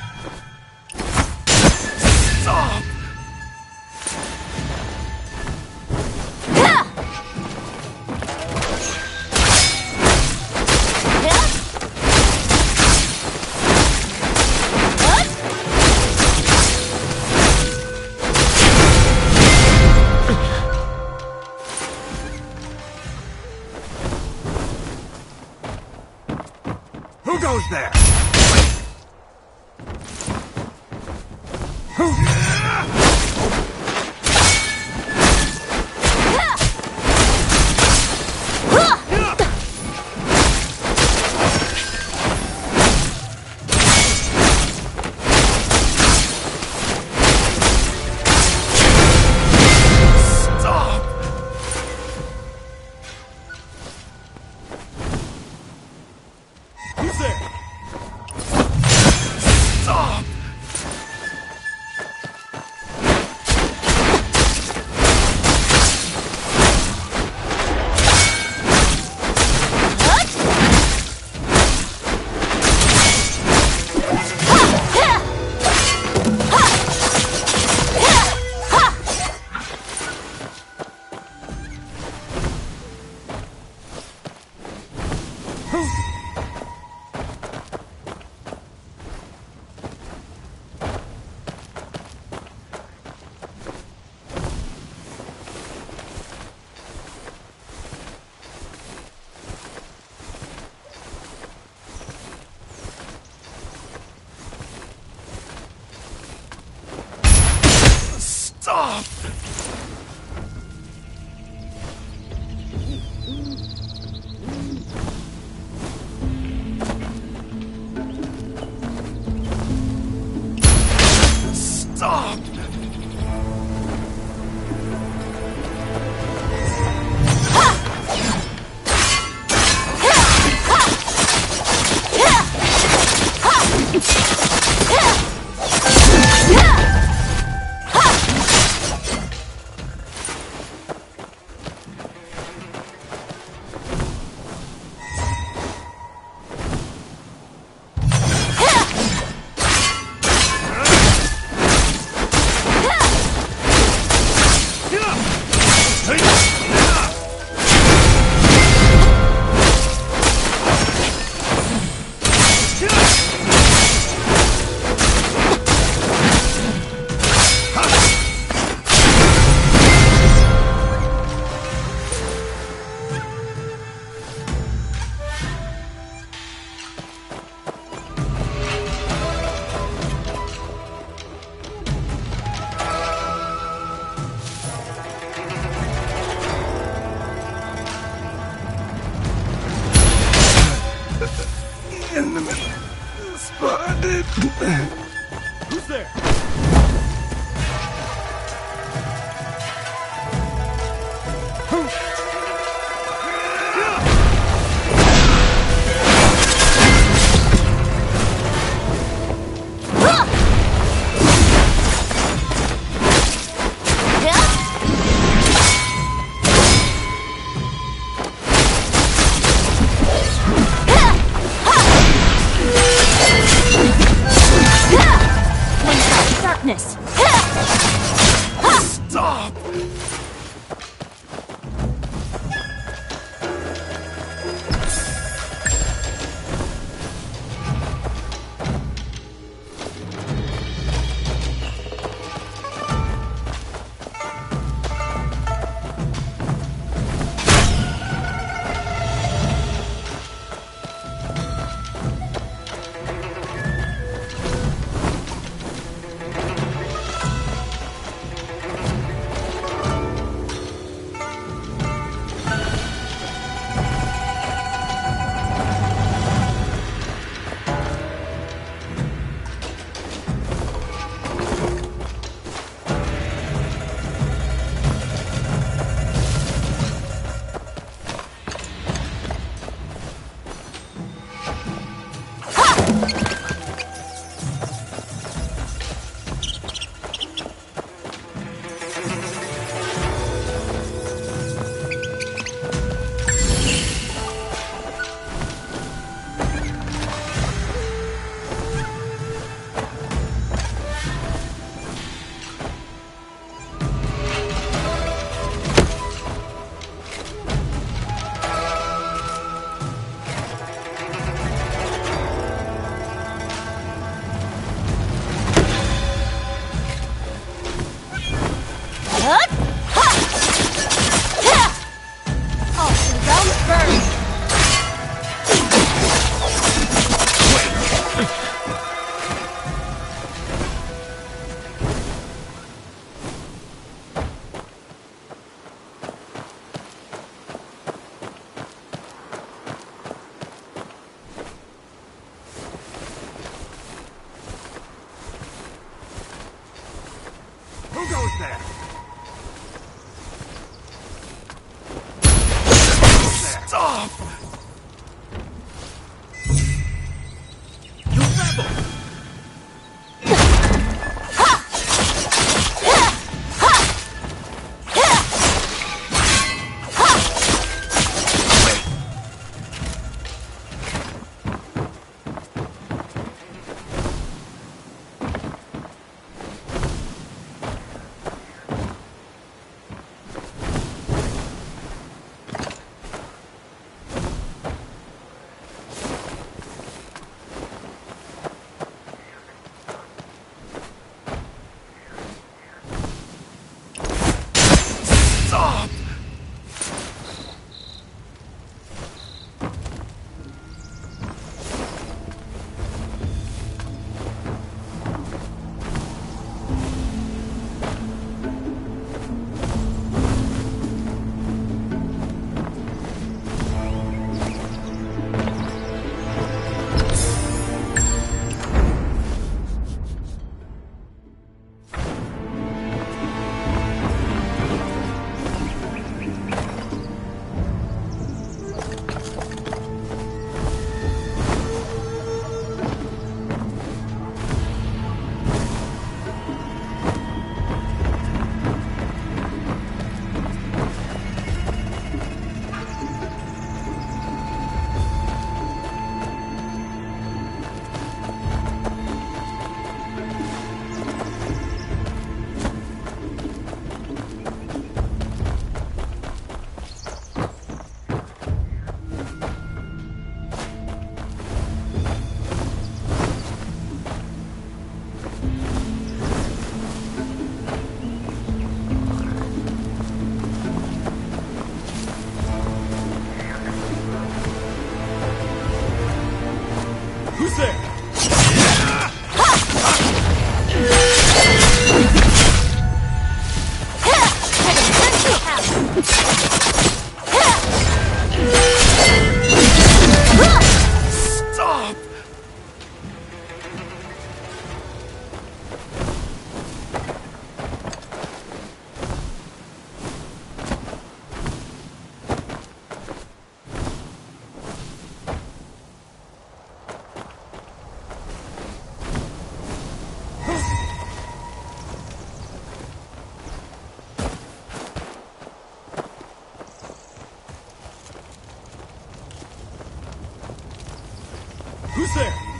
Stop! Who goes there? Who's there? Darkness. Stop! Who goes there? Stop! You rebel! Almost there!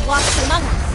Walks among us.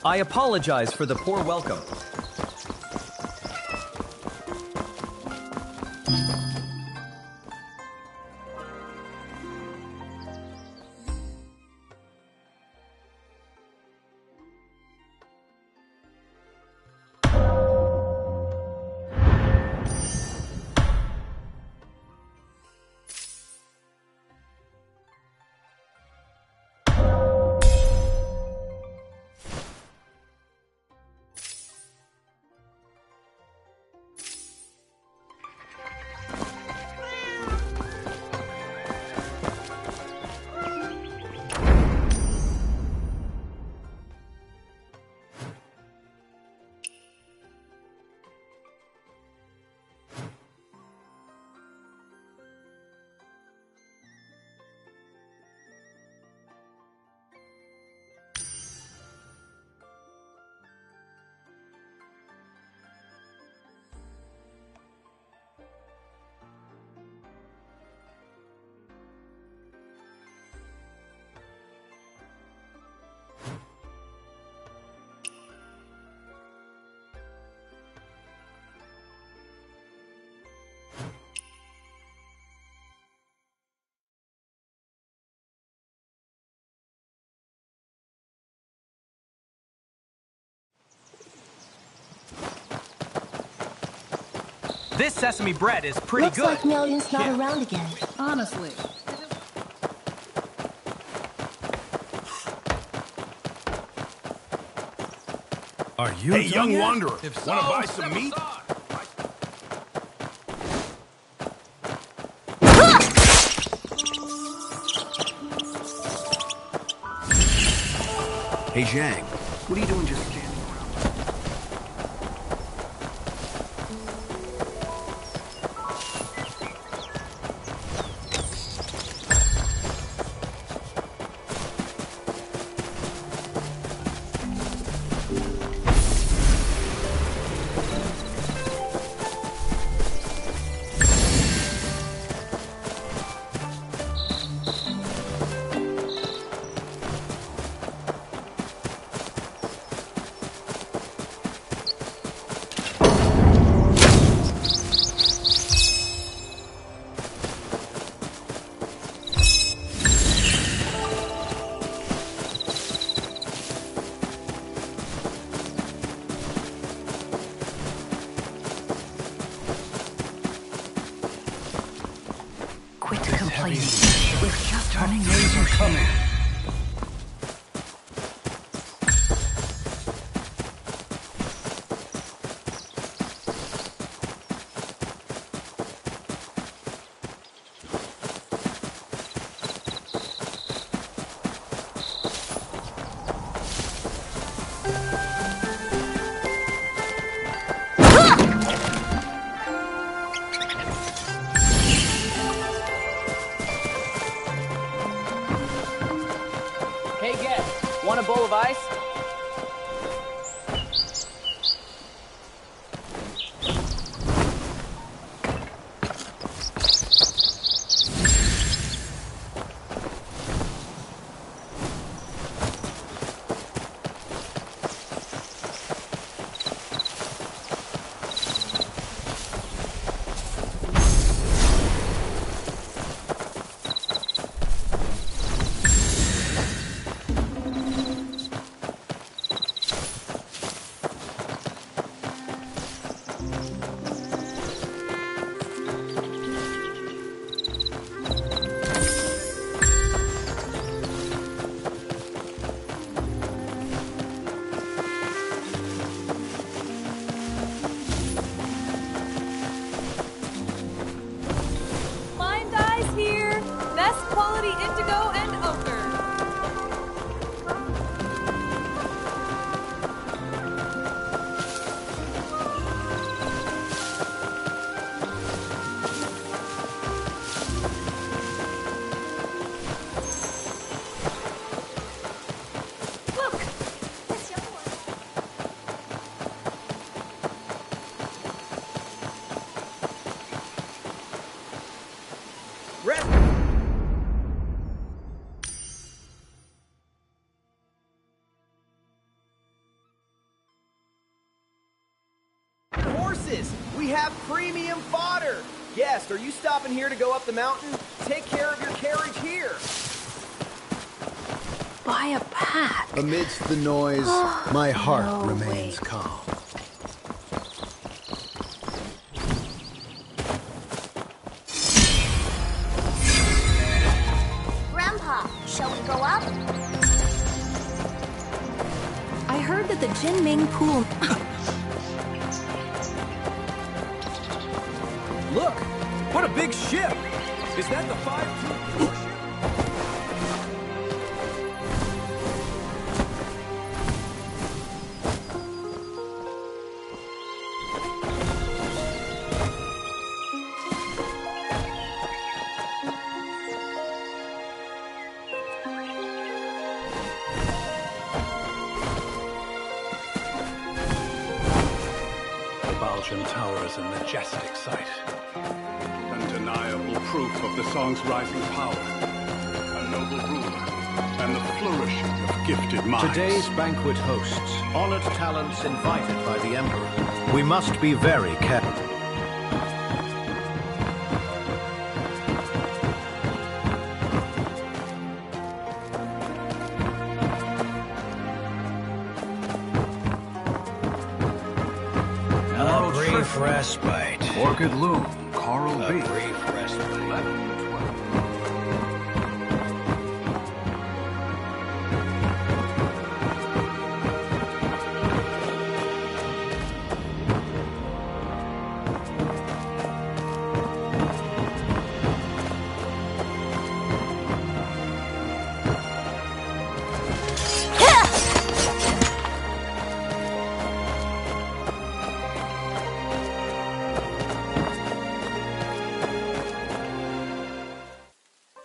I apologize for the poor welcome. This sesame bread is pretty Looks good. like Million's not around again. Honestly. Are you Hey, young yet? wanderer, If wanna so, buy some meat? Hey, Zhang, what are you doing just standing around? Quit complaining. We're just running days are coming. Hey, guest, want a bowl of ice? Fine dyes here. Best quality indigo and ochre. horses! We have premium fodder! Guest, are you stopping here to go up the mountain? Take care of your carriage here! By a pack. Amidst the noise, my heart remains calm. Grandpa, shall we go up? I heard that the Jinming pool... Look! What a big ship! Is that the 5-2 warship? Belgian Tower is a majestic sight. Undeniable proof of the song's rising power. A noble ruler, and the flourishing of gifted minds. Today's banquet hosts honored talents invited by the Emperor. We must be very careful. Respite. Orchid Loom, Coral Beach. Brief respite.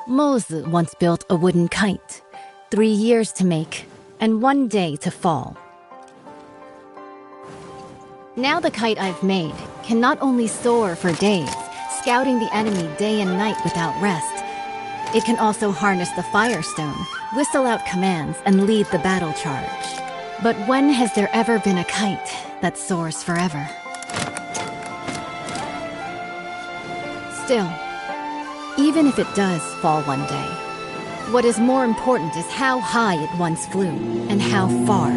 Mozu once built a wooden kite, 3 years to make, and 1 day to fall. Now the kite I've made can not only soar for days, scouting the enemy day and night without rest, it can also harness the Firestone, whistle out commands, and lead the battle charge. But when has there ever been a kite that soars forever? Still, even if it does fall one day, what is more important is how high it once flew and how far.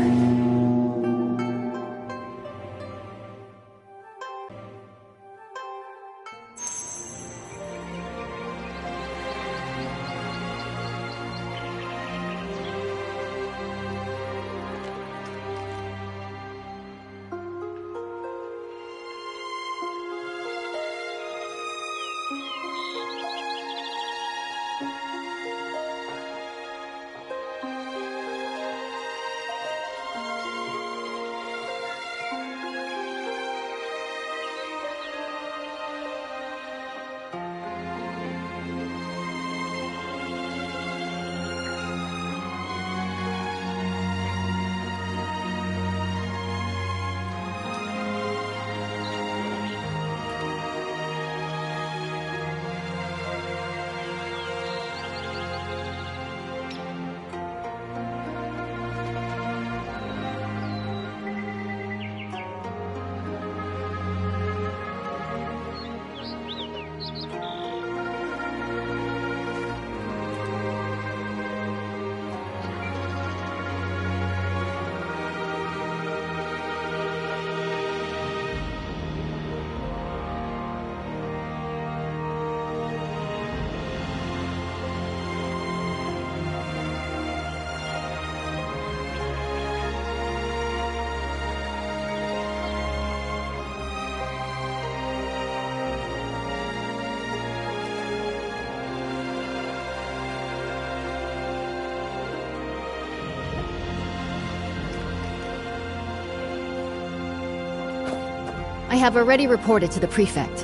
I have already reported to the prefect.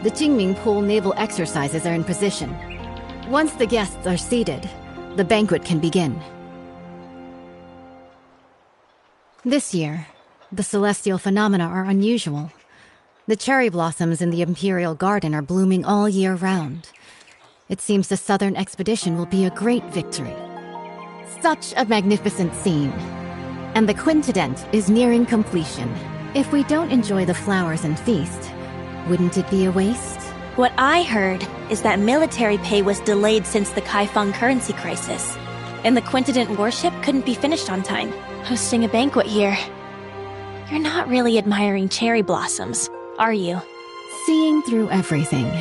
The Jingming Pool naval exercises are in position. Once the guests are seated, the banquet can begin. This year, the celestial phenomena are unusual. The cherry blossoms in the Imperial Garden are blooming all year round. It seems the Southern expedition will be a great victory. Such a magnificent scene. And the quintident is nearing completion. If we don't enjoy the flowers and feast, wouldn't it be a waste? What I heard is that military pay was delayed since the Kaifeng currency crisis, and the Quintident warship couldn't be finished on time. Hosting a banquet here. You're not really admiring cherry blossoms, are you? Seeing through everything.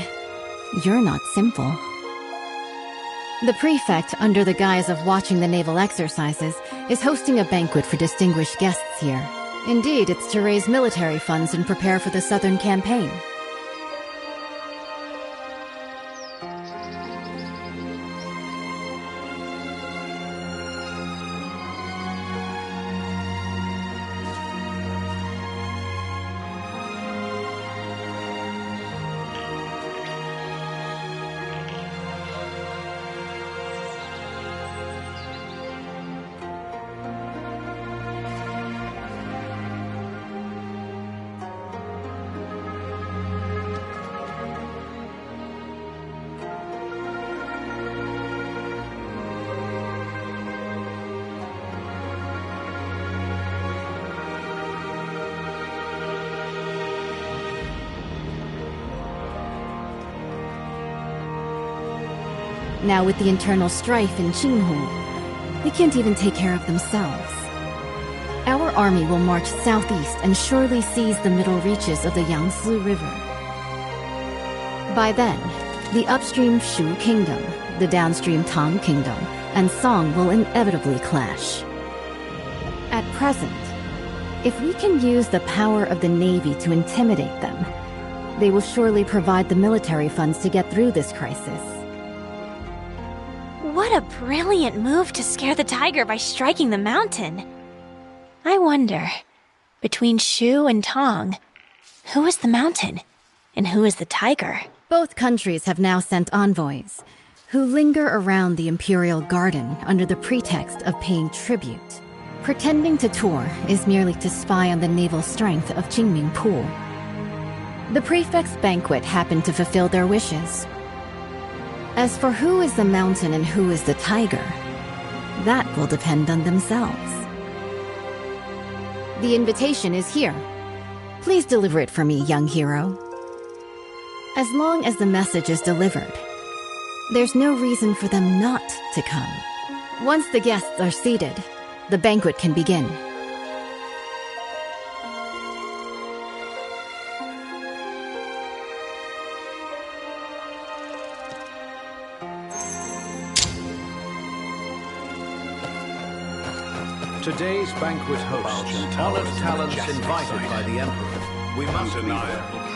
You're not simple. The prefect, under the guise of watching the naval exercises, is hosting a banquet for distinguished guests here. Indeed, it's to raise military funds and prepare for the Southern campaign. Now with the internal strife in Qinghu, they can't even take care of themselves. Our army will march southeast and surely seize the middle reaches of the Yangtze River. By then, the upstream Shu Kingdom, the downstream Tang Kingdom, and Song will inevitably clash. At present, if we can use the power of the Navy to intimidate them, they will surely provide the military funds to get through this crisis. What a brilliant move to scare the tiger by striking the mountain. I wonder, between Shu and Tong, who is the mountain and who is the tiger? Both countries have now sent envoys, who linger around the Imperial Garden under the pretext of paying tribute. Pretending to tour is merely to spy on the naval strength of Qingming Pool. The prefect's banquet happened to fulfill their wishes. As for who is the mountain and who is the tiger, that will depend on themselves. The invitation is here. Please deliver it for me, young hero. As long as the message is delivered, there's no reason for them not to come. Once the guests are seated, the banquet can begin. Today's banquet hosts, honored talents invited by the Emperor. We must be there.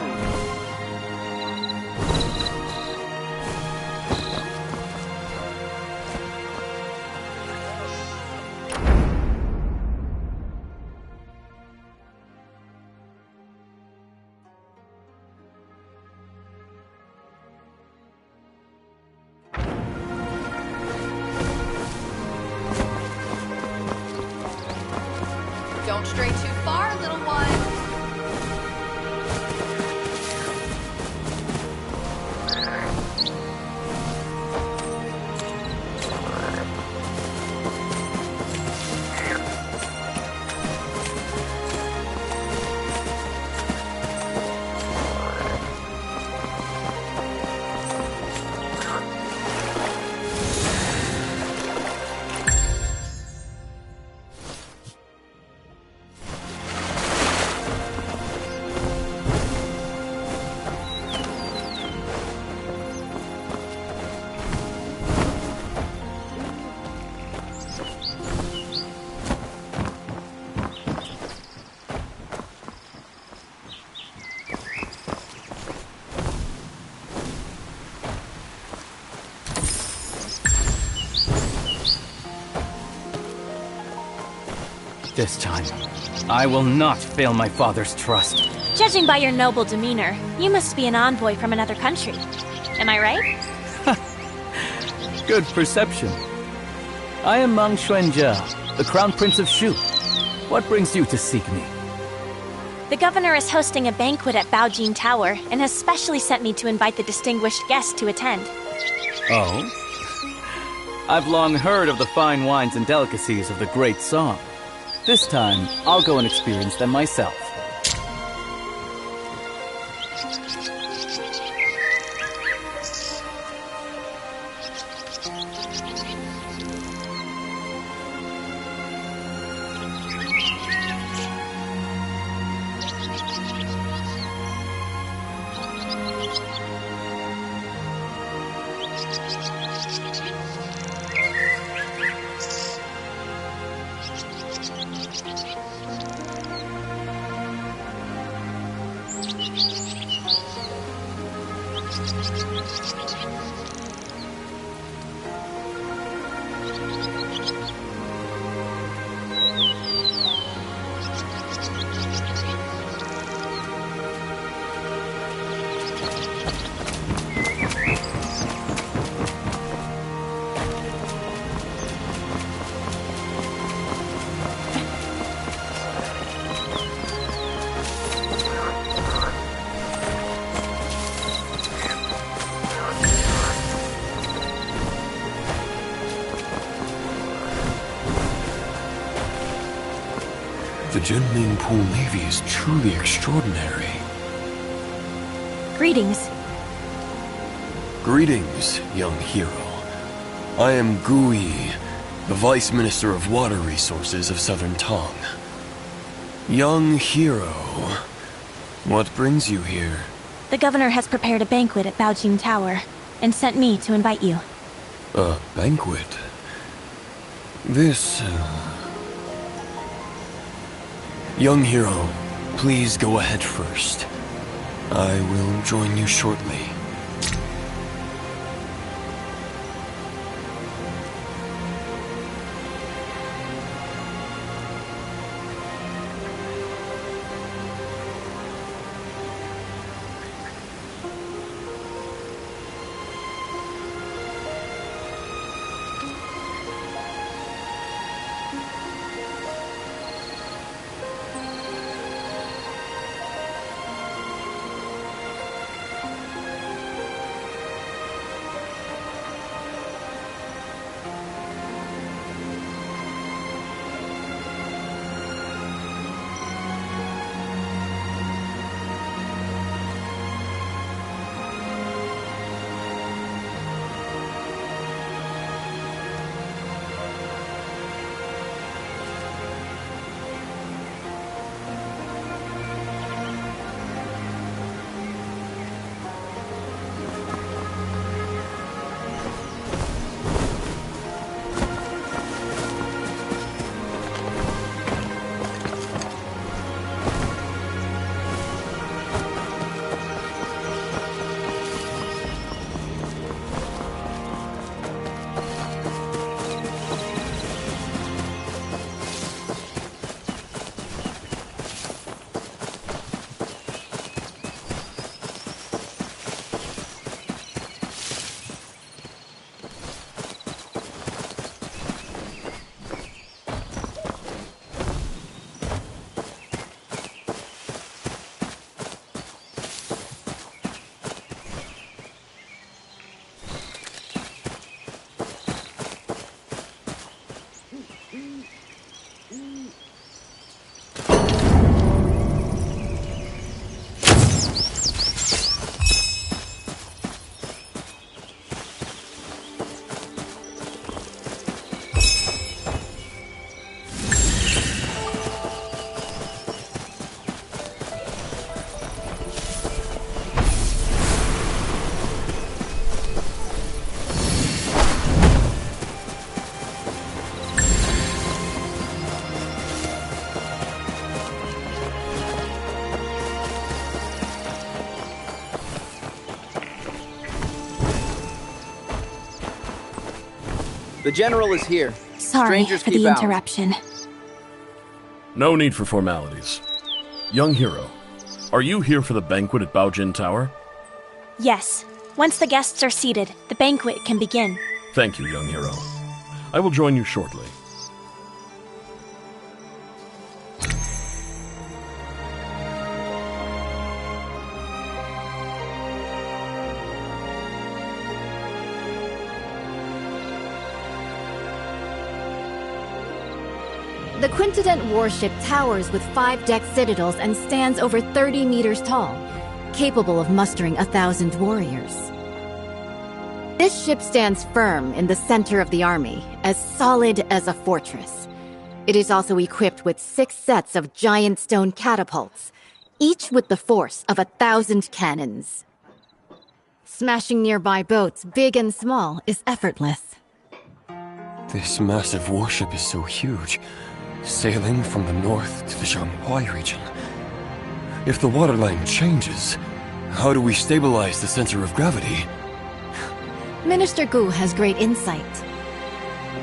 Don't stray too far, little one. This time, I will not fail my father's trust. Judging by your noble demeanor, you must be an envoy from another country. Am I right? Good perception. I am Mang Xuanjia, the Crown Prince of Shu. What brings you to seek me? The governor is hosting a banquet at Baojin Tower and has specially sent me to invite the distinguished guests to attend. Oh? I've long heard of the fine wines and delicacies of the Great Song. This time, I'll go and experience them myself. The Genling Pool Navy is truly extraordinary. Greetings. Greetings, young hero. I am Gui, the Vice Minister of Water Resources of Southern Tong. Young hero, what brings you here? The governor has prepared a banquet at Baojin Tower, and sent me to invite you. A banquet? This... Young hero, please go ahead first. I will join you shortly. The General is here. Sorry Strangers for keep the out. interruption. No need for formalities. Young hero, are you here for the banquet at Baojin Tower? Yes. Once the guests are seated, the banquet can begin. Thank you, young hero. I will join you shortly. The Quintident warship towers with 5-deck citadels and stands over 30 meters tall. capable of mustering 1,000 warriors. This ship stands firm in the center of the army, as solid as a fortress. It is also equipped with 6 sets of giant stone catapults, each with the force of 1,000 cannons. Smashing nearby boats, big and small, is effortless. This massive warship is so huge, sailing from the north to the Shanghai region. If the waterline changes, how do we stabilize the center of gravity? Minister Gu has great insight.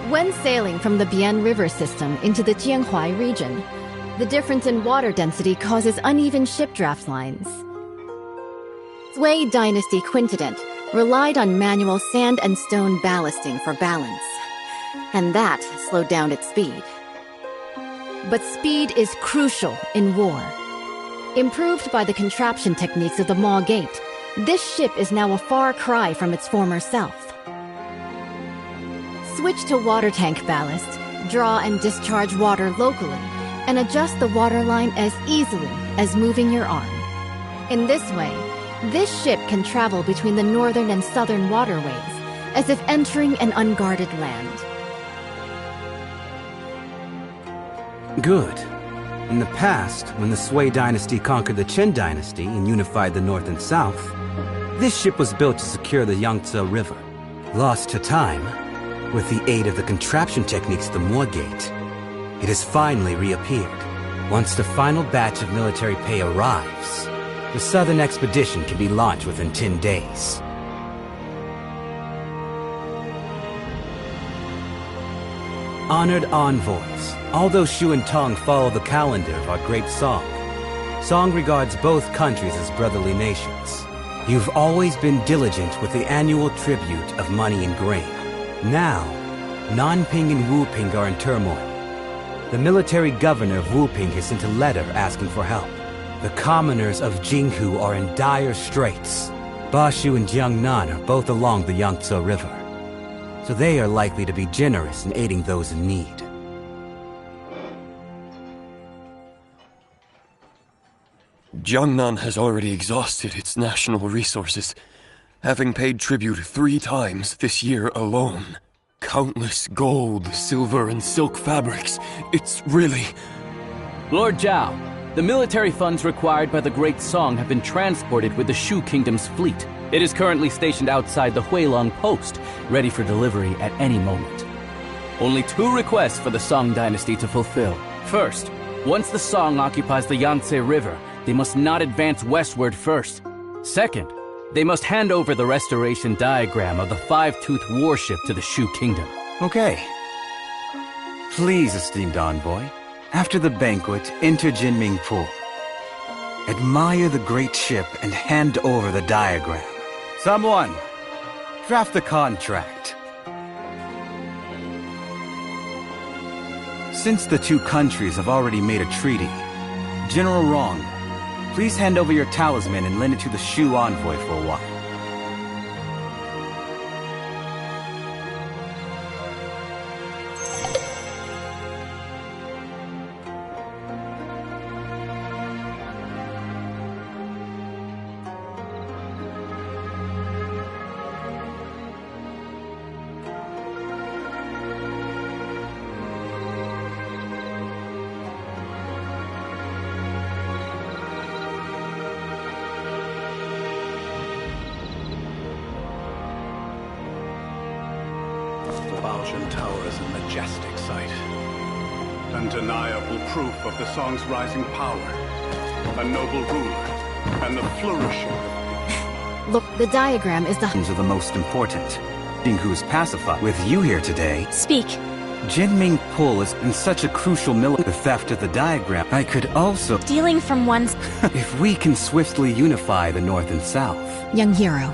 When sailing from the Bian River system into the Jianhuai region, the difference in water density causes uneven ship draft lines. Sui Dynasty Quintident relied on manual sand and stone ballasting for balance, and that slowed down its speed. But speed is crucial in war. Improved by the contraption techniques of the Maw Gate, this ship is now a far cry from its former self. Switch to water tank ballast, draw and discharge water locally, and adjust the waterline as easily as moving your arm. In this way, this ship can travel between the northern and southern waterways, as if entering an unguarded land. Good. In the past, when the Sui dynasty conquered the Qin dynasty and unified the north and south, this ship was built to secure the Yangtze River. Lost to time, with the aid of the contraption techniques of the Maw Gate, it has finally reappeared. Once the final batch of military pay arrives, the southern expedition can be launched within 10 days. Honored envoys, although Shu and Tong follow the calendar of our great Song, Song regards both countries as brotherly nations. You've always been diligent with the annual tribute of money and grain. Now, Nanping and Wuping are in turmoil. The military governor of Wuping has sent a letter asking for help. The commoners of Jinghu are in dire straits. Bashu and Jiangnan are both along the Yangtze River, so they are likely to be generous in aiding those in need. Jiangnan has already exhausted its national resources, having paid tribute 3 times this year alone. Countless gold, silver, and silk fabrics. It's really... Lord Zhao, the military funds required by the Great Song have been transported with the Shu Kingdom's fleet. It is currently stationed outside the Huilong post, ready for delivery at any moment. Only 2 requests for the Song dynasty to fulfill. First, once the Song occupies the Yangtze River, they must not advance westward first. Second, they must hand over the restoration diagram of the 5-toothed warship to the Shu Kingdom. Okay. Please, esteemed envoy, after the banquet, enter Jinming Pool. Admire the great ship and hand over the diagram. Someone, draft the contract. Since the 2 countries have already made a treaty, General Rong, please hand over your talisman and lend it to the Shu envoy for a while. The Baoshan Tower is a majestic sight. Undeniable proof of the Song's rising power. A noble ruler, and the flourishing. Look, the diagram is the... Are the most important. Jinghu is pacified. With you here today... Speak. Jinming Pool is in such a crucial the theft of the diagram. I could also... Stealing from one's... If we can swiftly unify the North and South... Young hero.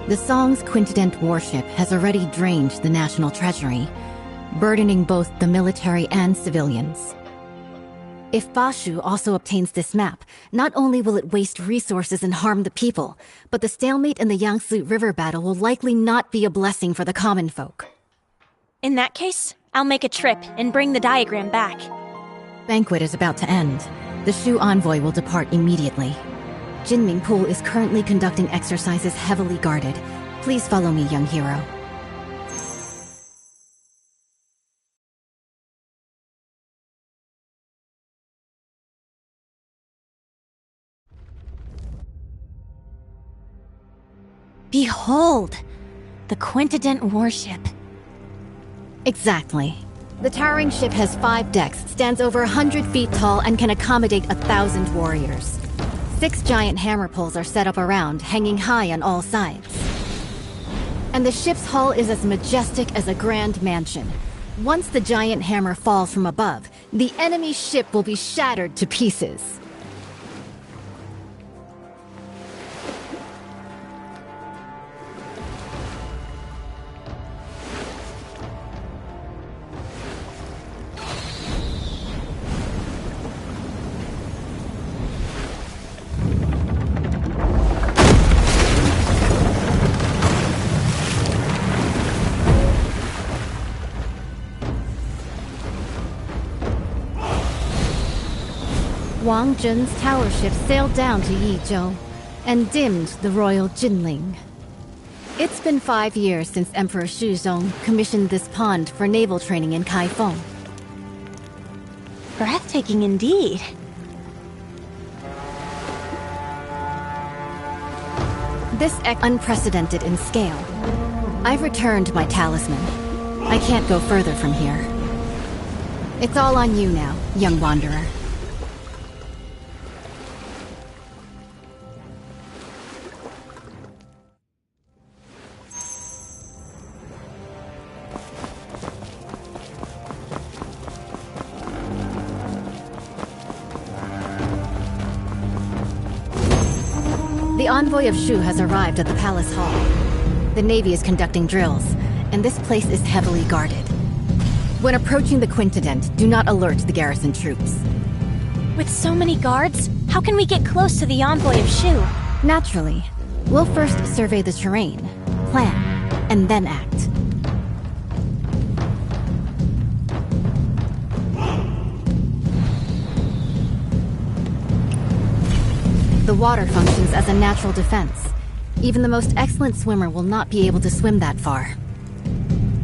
The Song's Quintident warship has already drained the national treasury, burdening both the military and civilians. If Bashu also obtains this map, not only will it waste resources and harm the people, but the stalemate in the Yangtze River battle will likely not be a blessing for the common folk. In that case, I'll make a trip and bring the diagram back. Banquet is about to end. The Shu envoy will depart immediately. Jinming Pool is currently conducting exercises heavily guarded. Please follow me, young hero. Behold! The Quintident warship. Exactly. The towering ship has 5 decks, stands over 100 feet tall, and can accommodate 1,000 warriors. 6 giant hammer poles are set up around, hanging high on all sides. And the ship's hull is as majestic as a grand mansion. Once the giant hammer falls from above, the enemy ship will be shattered to pieces. Wang Zhen's tower ship sailed down to Yizhou and dimmed the royal Jinling. It's been 5 years since Emperor Shuzong commissioned this pond for naval training in Kaifeng. Breathtaking indeed. This unprecedented in scale. I've returned my talisman. I can't go further from here. It's all on you now, young wanderer. The envoy of Shu has arrived at the palace hall. The Navy is conducting drills, and this place is heavily guarded. When approaching the Quintident, do not alert the garrison troops. With so many guards, how can we get close to the envoy of Shu? Naturally. We'll first survey the terrain, plan, and then act. The water functions as a natural defense. Even the most excellent swimmer will not be able to swim that far.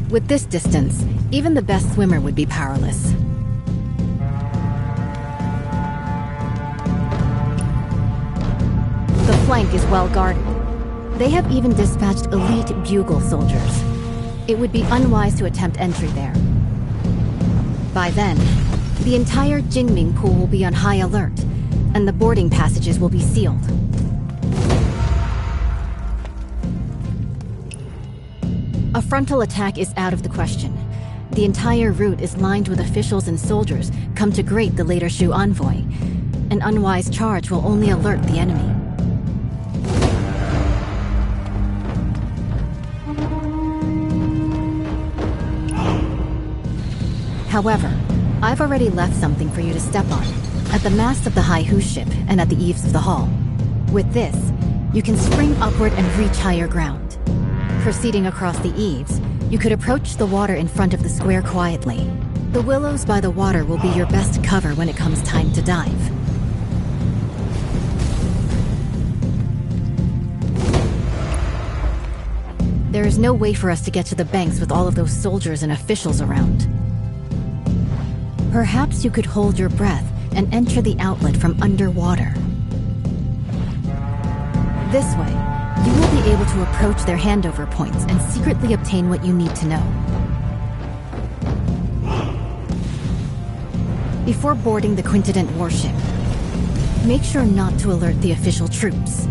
With this distance, even the best swimmer would be powerless. The flank is well guarded. They have even dispatched elite bugle soldiers. It would be unwise to attempt entry there. By then, the entire Jinming Pool will be on high alert, and the boarding passages will be sealed. A frontal attack is out of the question. The entire route is lined with officials and soldiers come to greet the later Shu envoy. An unwise charge will only alert the enemy. However, I've already left something for you to step on, at the mast of the Haihu ship and at the eaves of the hall. With this, you can spring upward and reach higher ground. Proceeding across the eaves, you could approach the water in front of the square quietly. The willows by the water will be your best cover when it comes time to dive. There is no way for us to get to the banks with all of those soldiers and officials around. Perhaps you could hold your breath and enter the outlet from underwater. This way, you will be able to approach their handover points and secretly obtain what you need to know. Before boarding the Quintident warship, make sure not to alert the official troops.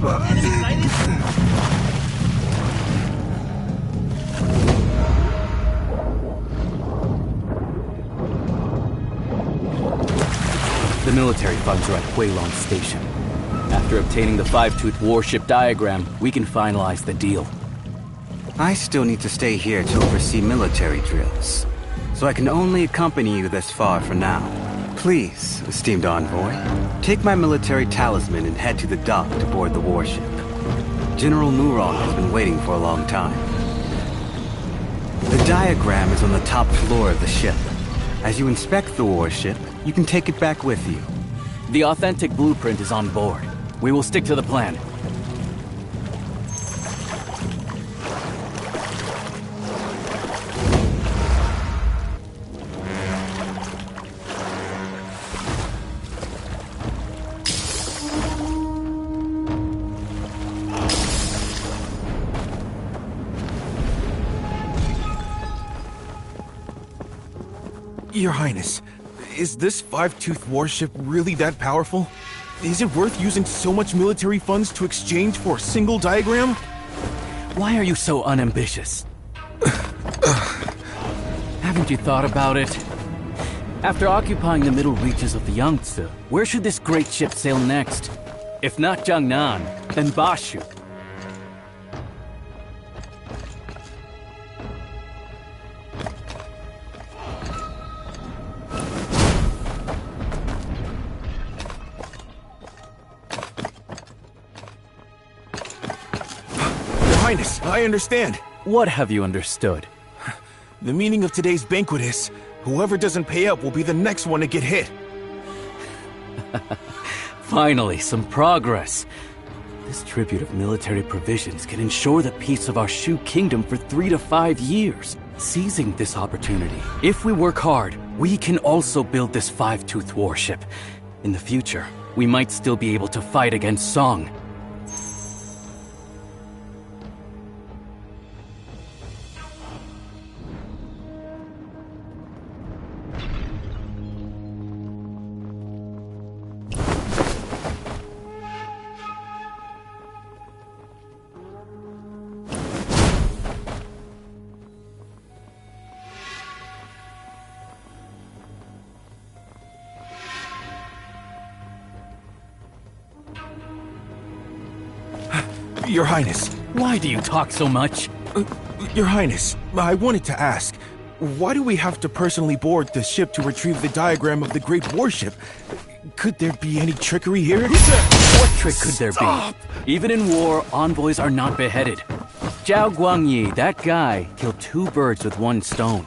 The military funds are at Huilong Station. After obtaining the five-tooth warship diagram, we can finalize the deal. I still need to stay here to oversee military drills, so I can only accompany you this far for now. Please, esteemed envoy, take my military talisman and head to the dock to board the warship. General Nurong has been waiting for a long time. The diagram is on the top floor of the ship. As you inspect the warship, you can take it back with you. The authentic blueprint is on board. We will stick to the plan. Your Highness, is this five-tooth warship really that powerful? Is it worth using so much military funds to exchange for a single diagram? Why are you so unambitious? Haven't you thought about it? After occupying the middle reaches of the Yangtze, where should this great ship sail next? If not Jiangnan, then Bashu. Highness, I understand. What have you understood? The meaning of today's banquet is, whoever doesn't pay up will be the next one to get hit. Finally, some progress. This tribute of military provisions can ensure the peace of our Shu Kingdom for 3 to 5 years. Seizing this opportunity, if we work hard, we can also build this five-tooth warship. In the future, we might still be able to fight against Song. Your Highness. Why do you talk so much? Your Highness, I wanted to ask, why do we have to personally board the ship to retrieve the diagram of the great warship? Could there be any trickery here? What trick could there be? Even in war, envoys are not beheaded. Zhao Guangyi, that guy, killed 2 birds with 1 stone.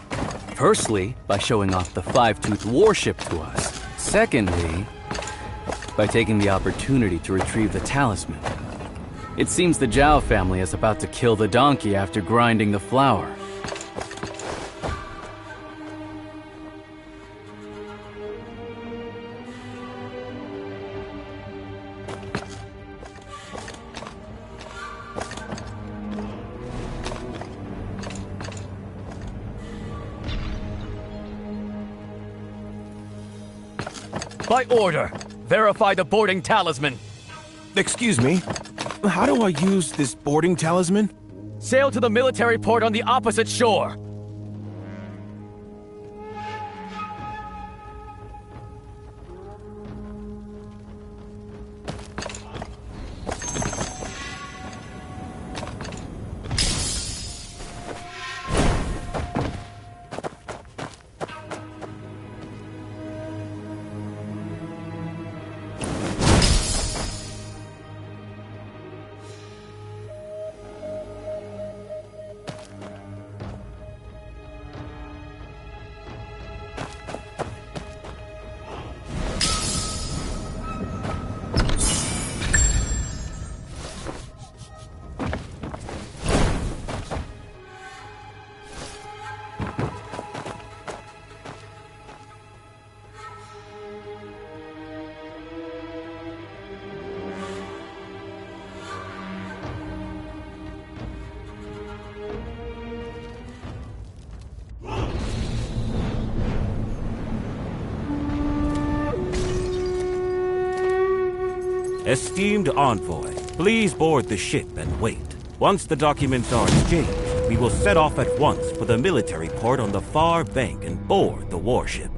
Firstly, by showing off the five-tooth warship to us. Secondly, by taking the opportunity to retrieve the talisman. It seems the Zhao family is about to kill the donkey after grinding the flour. By order, verify the boarding talisman. Excuse me, how do I use this boarding talisman? Sail to the military port on the opposite shore. Esteemed envoy, Please board the ship and wait. Once the documents are exchanged, we will set off at once for the military port on the far bank and board the warship.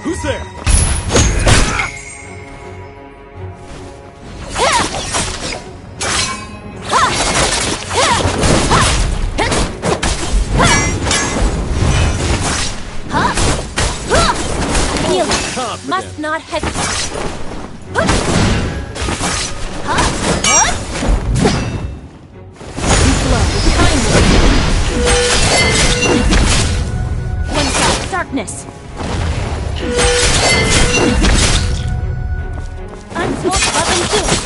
Who's there? Heal. Must not hesitate. One shot, darkness. Untold love and healing.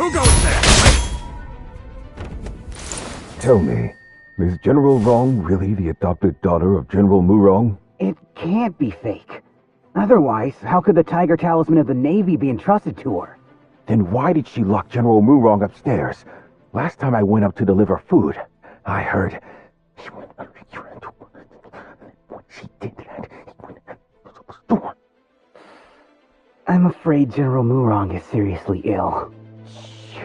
Who goes there? Tell me, is General Rong really the adopted daughter of General Murong? It can't be fake. Otherwise, how could the Tiger Talisman of the Navy be entrusted to her? Then why did she lock General Murong upstairs? Last time I went up to deliver food, I heard she went when she did that, he went to the store. I'm afraid General Murong is seriously ill. Shh.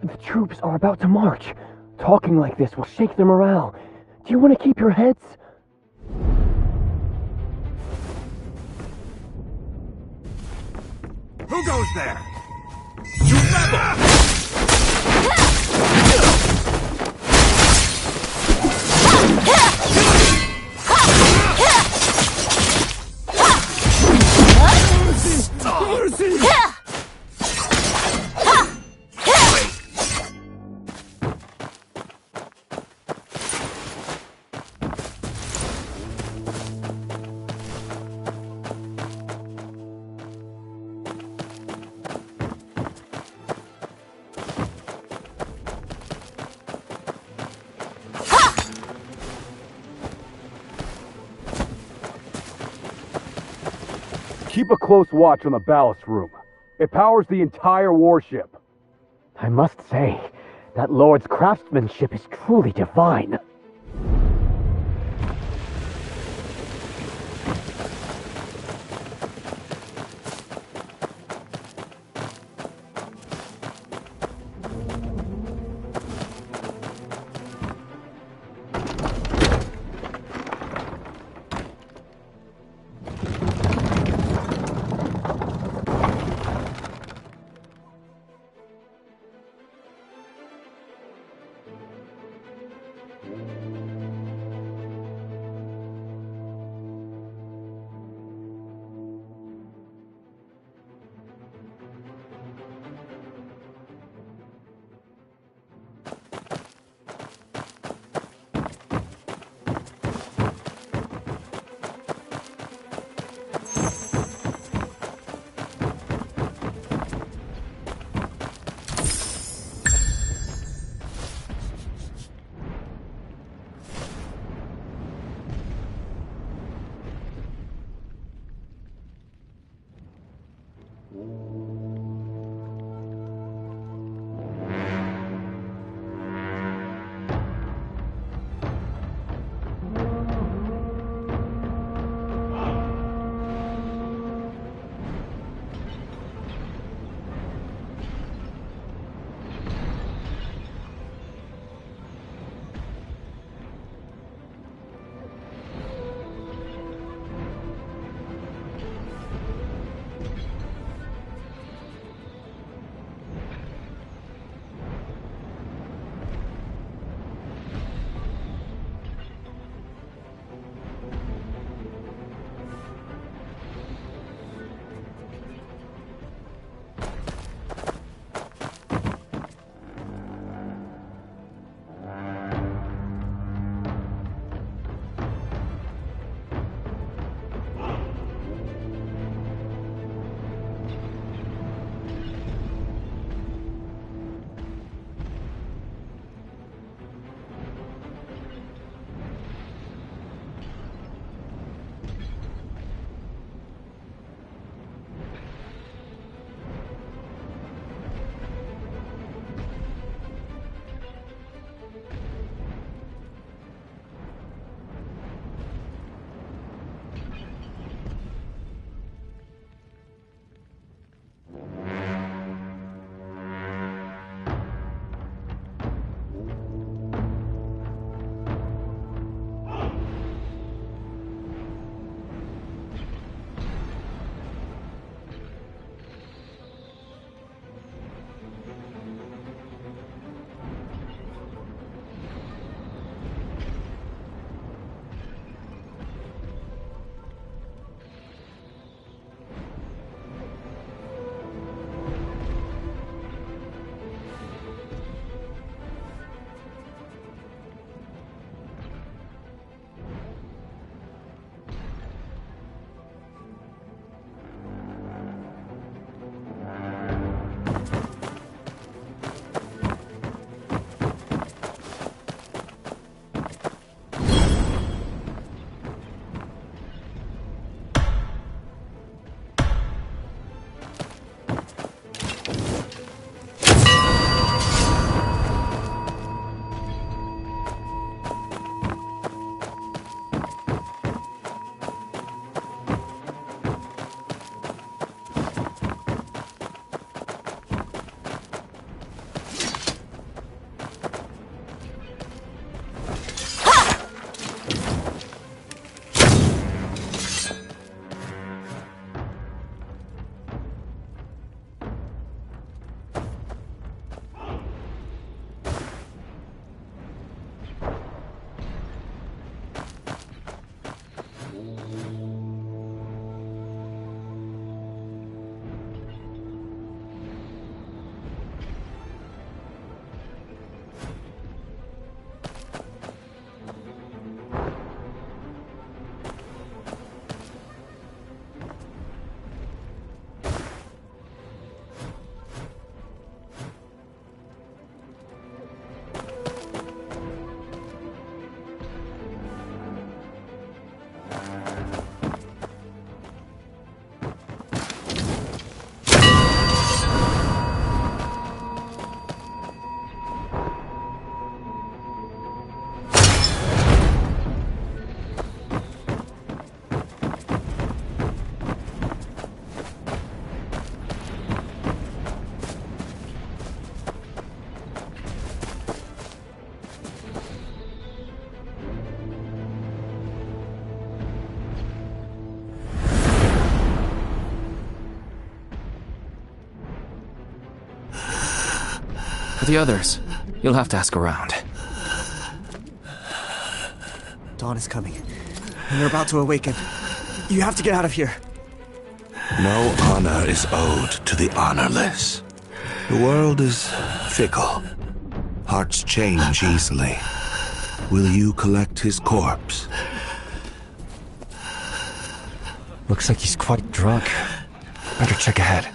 The troops are about to march. Talking like this will shake their morale. Do you want to keep your heads? Who goes there? You rebel! Keep a close watch on the ballast room. It powers the entire warship. I must say, that Lord's craftsmanship is truly divine. For the others, you'll have to ask around. Dawn is coming, and they're about to awaken. You have to get out of here. No honor is owed to the honorless. The world is fickle. Hearts change easily. Will you collect his corpse? Looks like he's quite drunk. Better check ahead.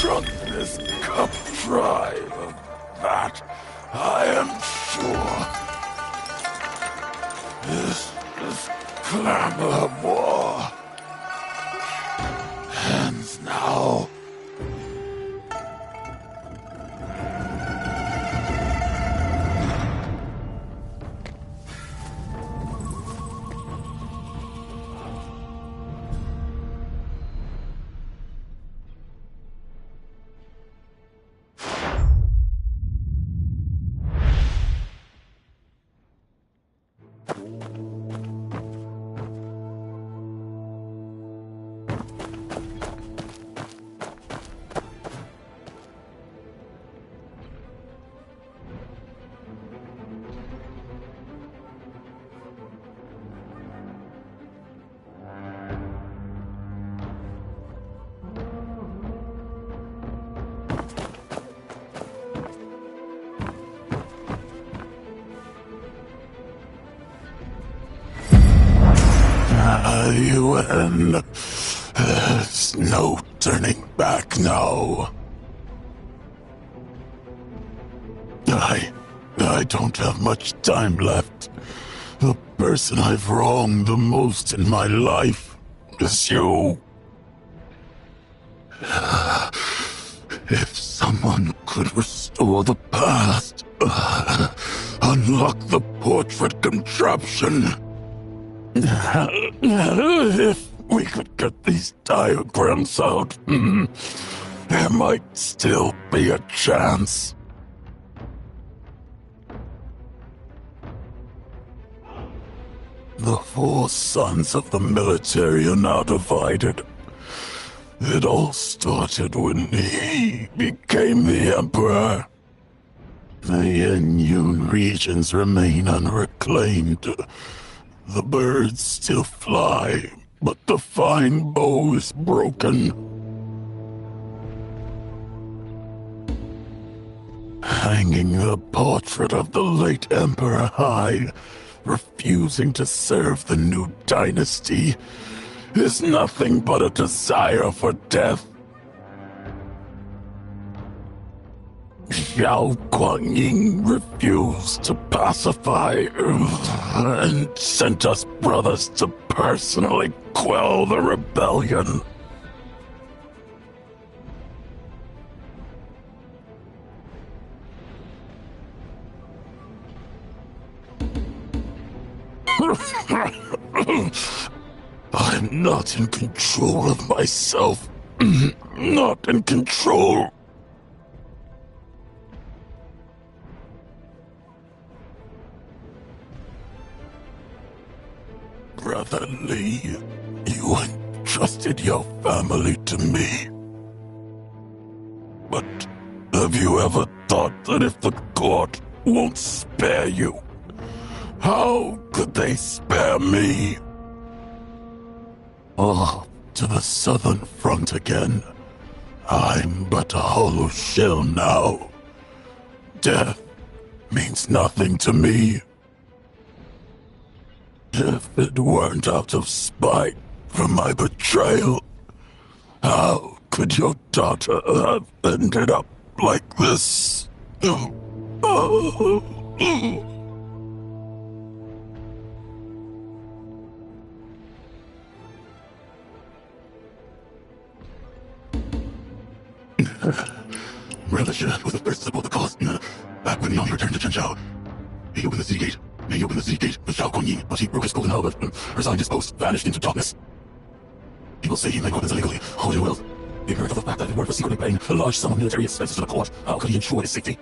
Drunk this cup dry of that, I am sure. This clamor of war ends now. UN. There's no turning back now. I don't have much time left. The person I've wronged the most in my life is you. If someone could restore the past, unlock the portrait contraption. If we could get these diagrams out, there might still be a chance. The four sons of the military are now divided. It all started when he became the Emperor. The Yenyun regions remain unreclaimed. The birds still fly, but the fine bow is broken. Hanging the portrait of the late Emperor high, refusing to serve the new dynasty, is nothing but a desire for death. Xiao Guangying refused to pacify and sent us brothers to personally quell the rebellion. I'm not in control of myself. Not in control. Brother Lee, you entrusted your family to me. But have you ever thought that if the court won't spare you, how could they spare me? Oh, to the southern front again. I'm but a hollow shell now. Death means nothing to me. If it weren't out of spite for my betrayal, how could your daughter have ended up like this? Relish with a thirst about the cause. Back when the army returned to Chenzhou, he opened the sea gate. He opened the sea gate for Xiao Guanyin, but he broke his golden helmet, resigned his post, vanished into darkness. People say he made weapons illegally. All he will. Ignorant of the fact that it were for secretly paying a large sum of military expenses to the court, how could he ensure his safety?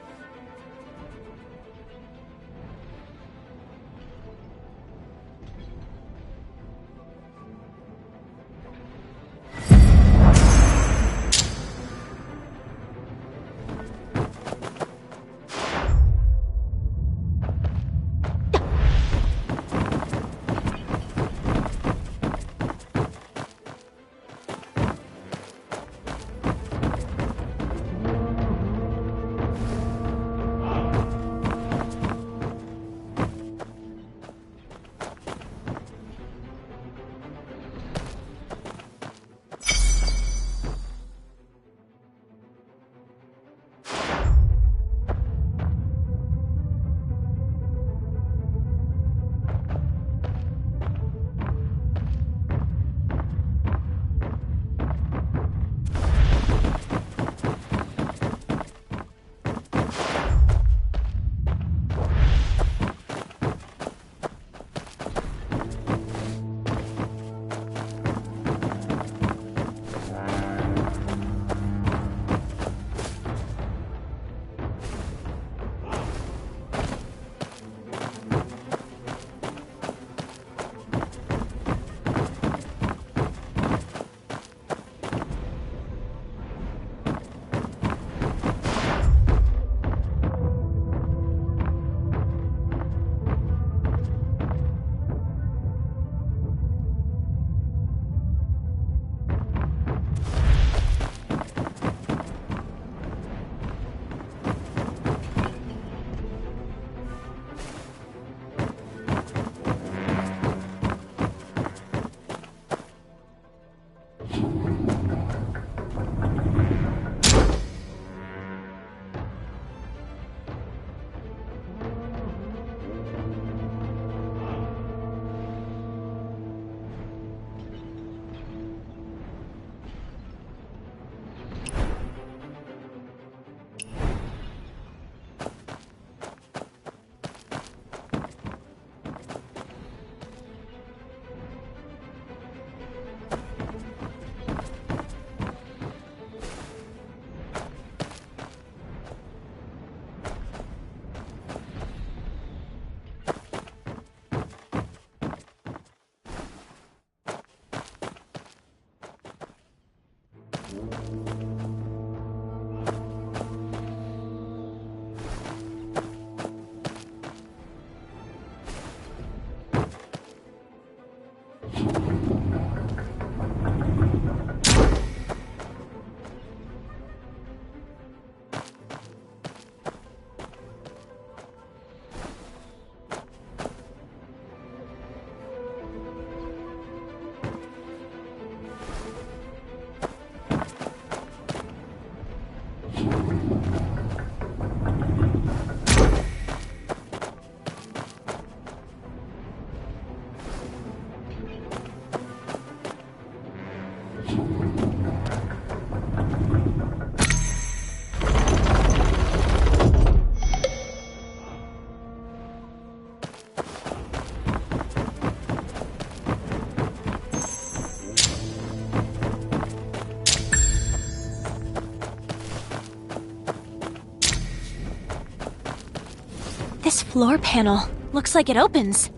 This floor panel looks like it opens.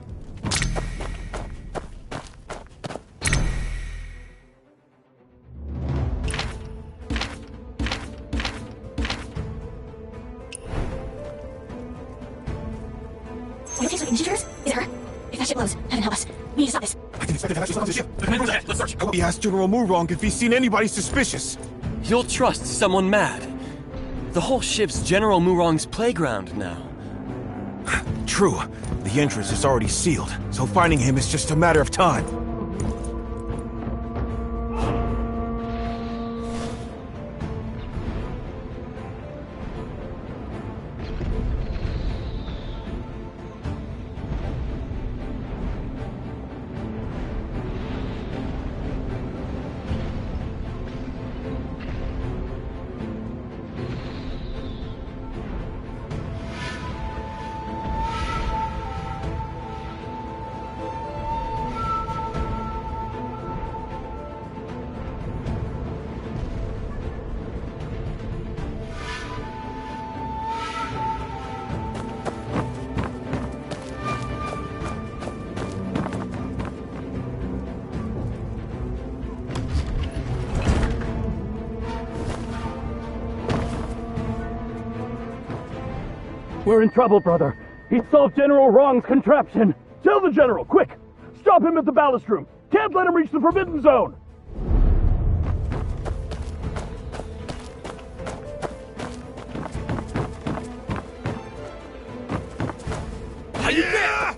Will it take some intruders? Is it her? If that ship blows, heaven help us. We need to stop this. I can expect that she's on the ship. The commander's ahead. Let's search. He asked General Murong if he's seen anybody suspicious. You'll trust someone mad. The whole ship's General Murong's playground now. True. The entrance is already sealed, so finding him is just a matter of time. We're in trouble, brother. He solved General Wrong's contraption. Tell the General, quick! Stop him at the ballast room. Can't let him reach the Forbidden Zone. Yeah!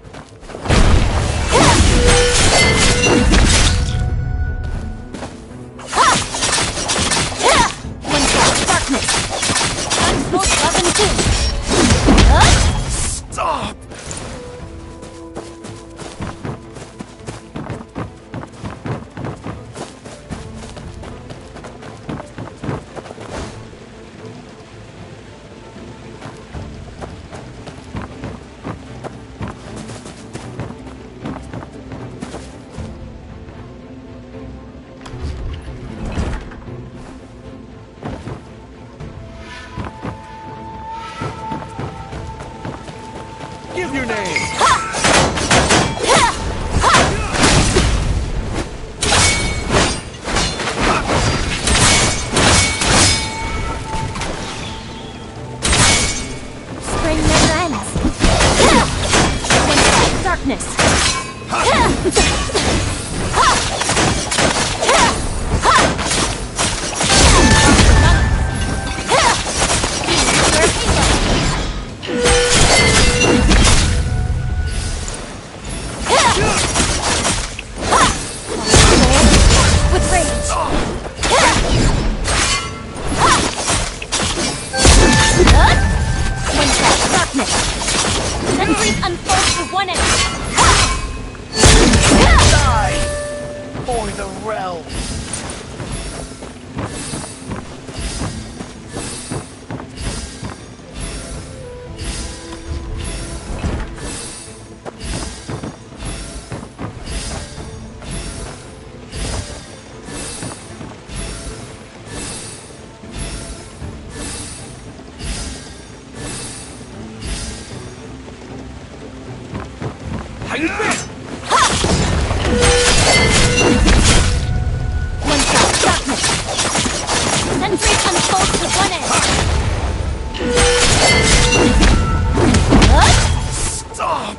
Stop! Give your name! Spring never ends. One darkness. With rage. One shot, darkness. Memories unfold to one end. Die! For the realm! How you been? One shot, darkness. Sentries unfold to one end. Stop!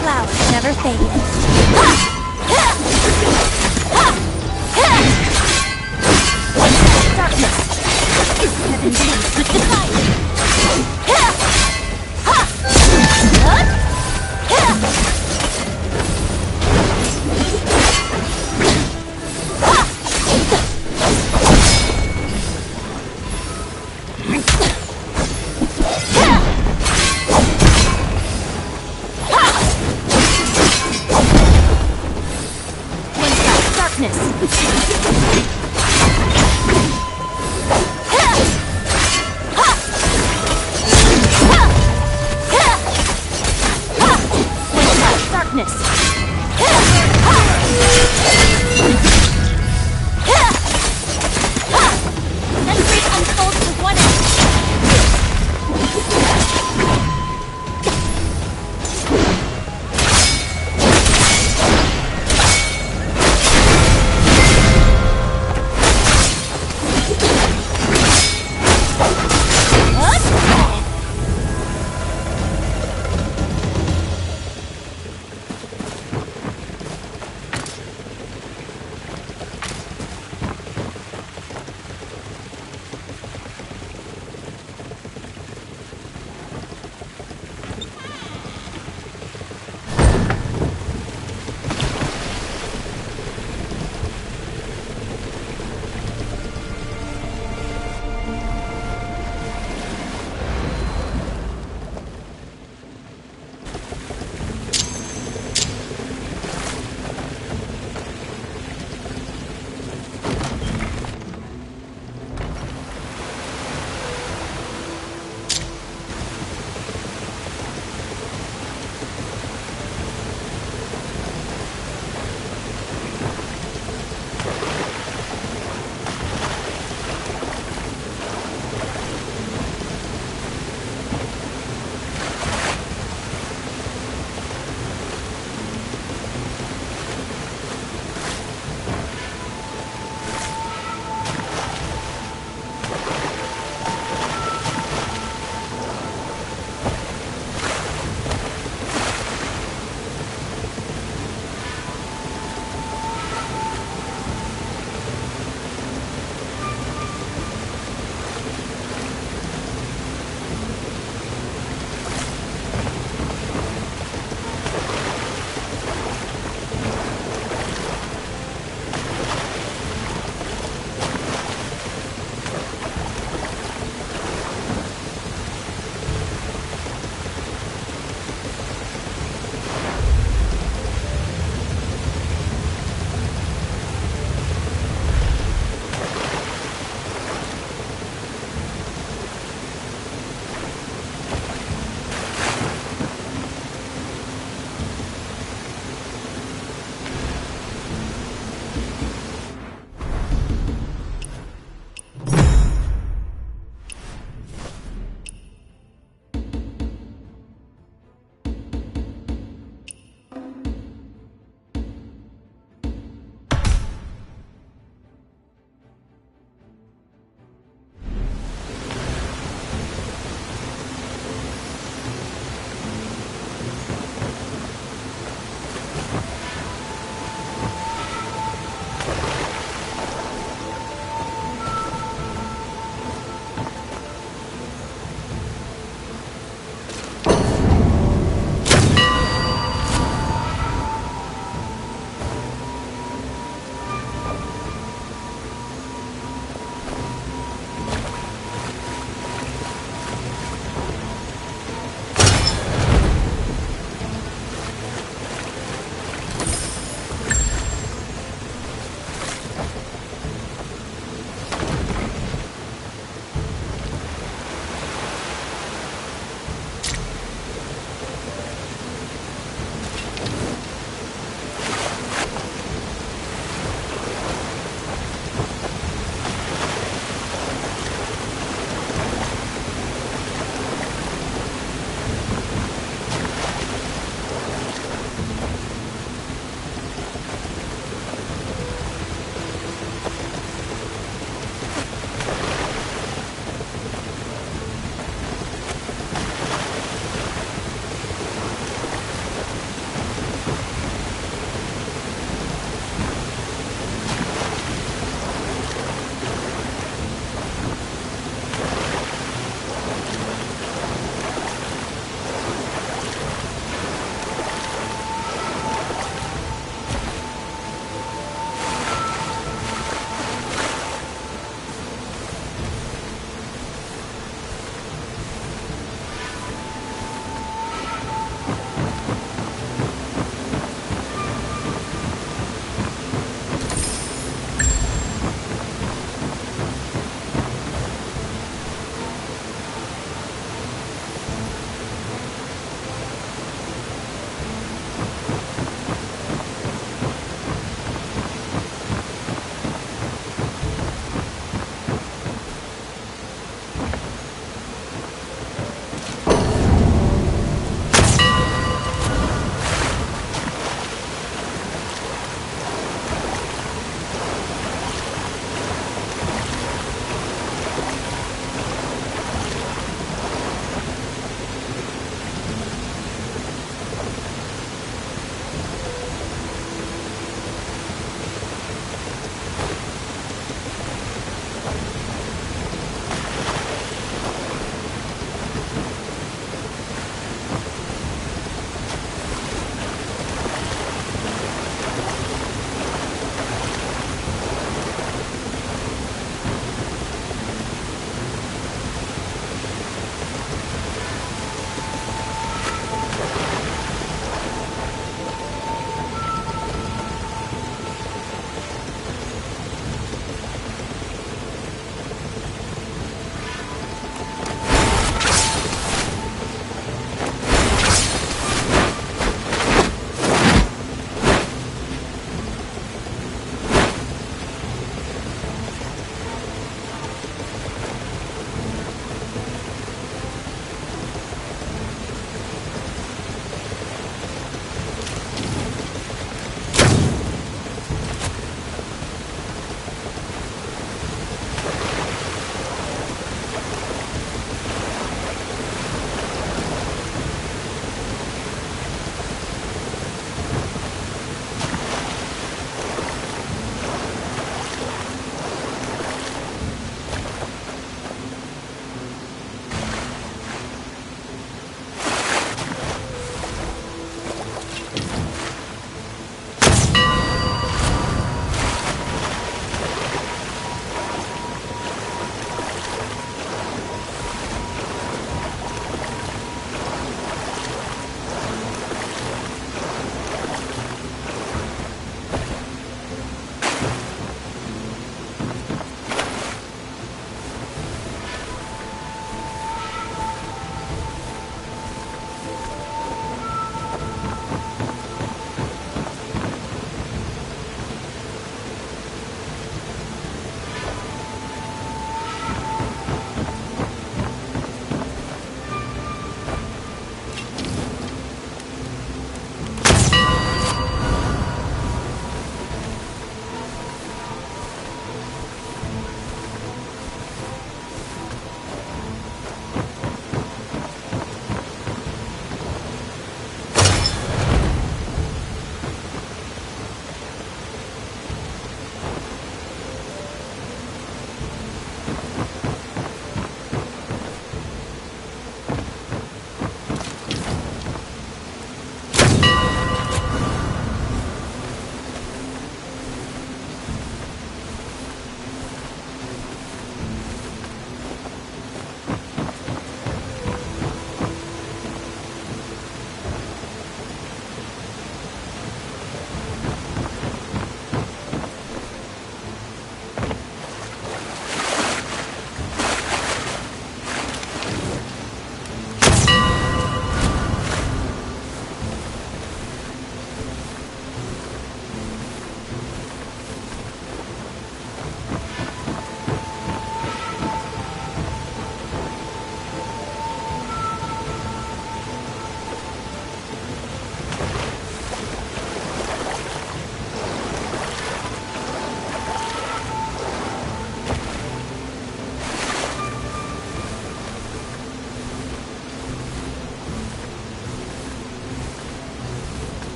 Flowers never fade. Darkness. Heaven bleeds with the fire.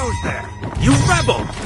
goes there? You rebel!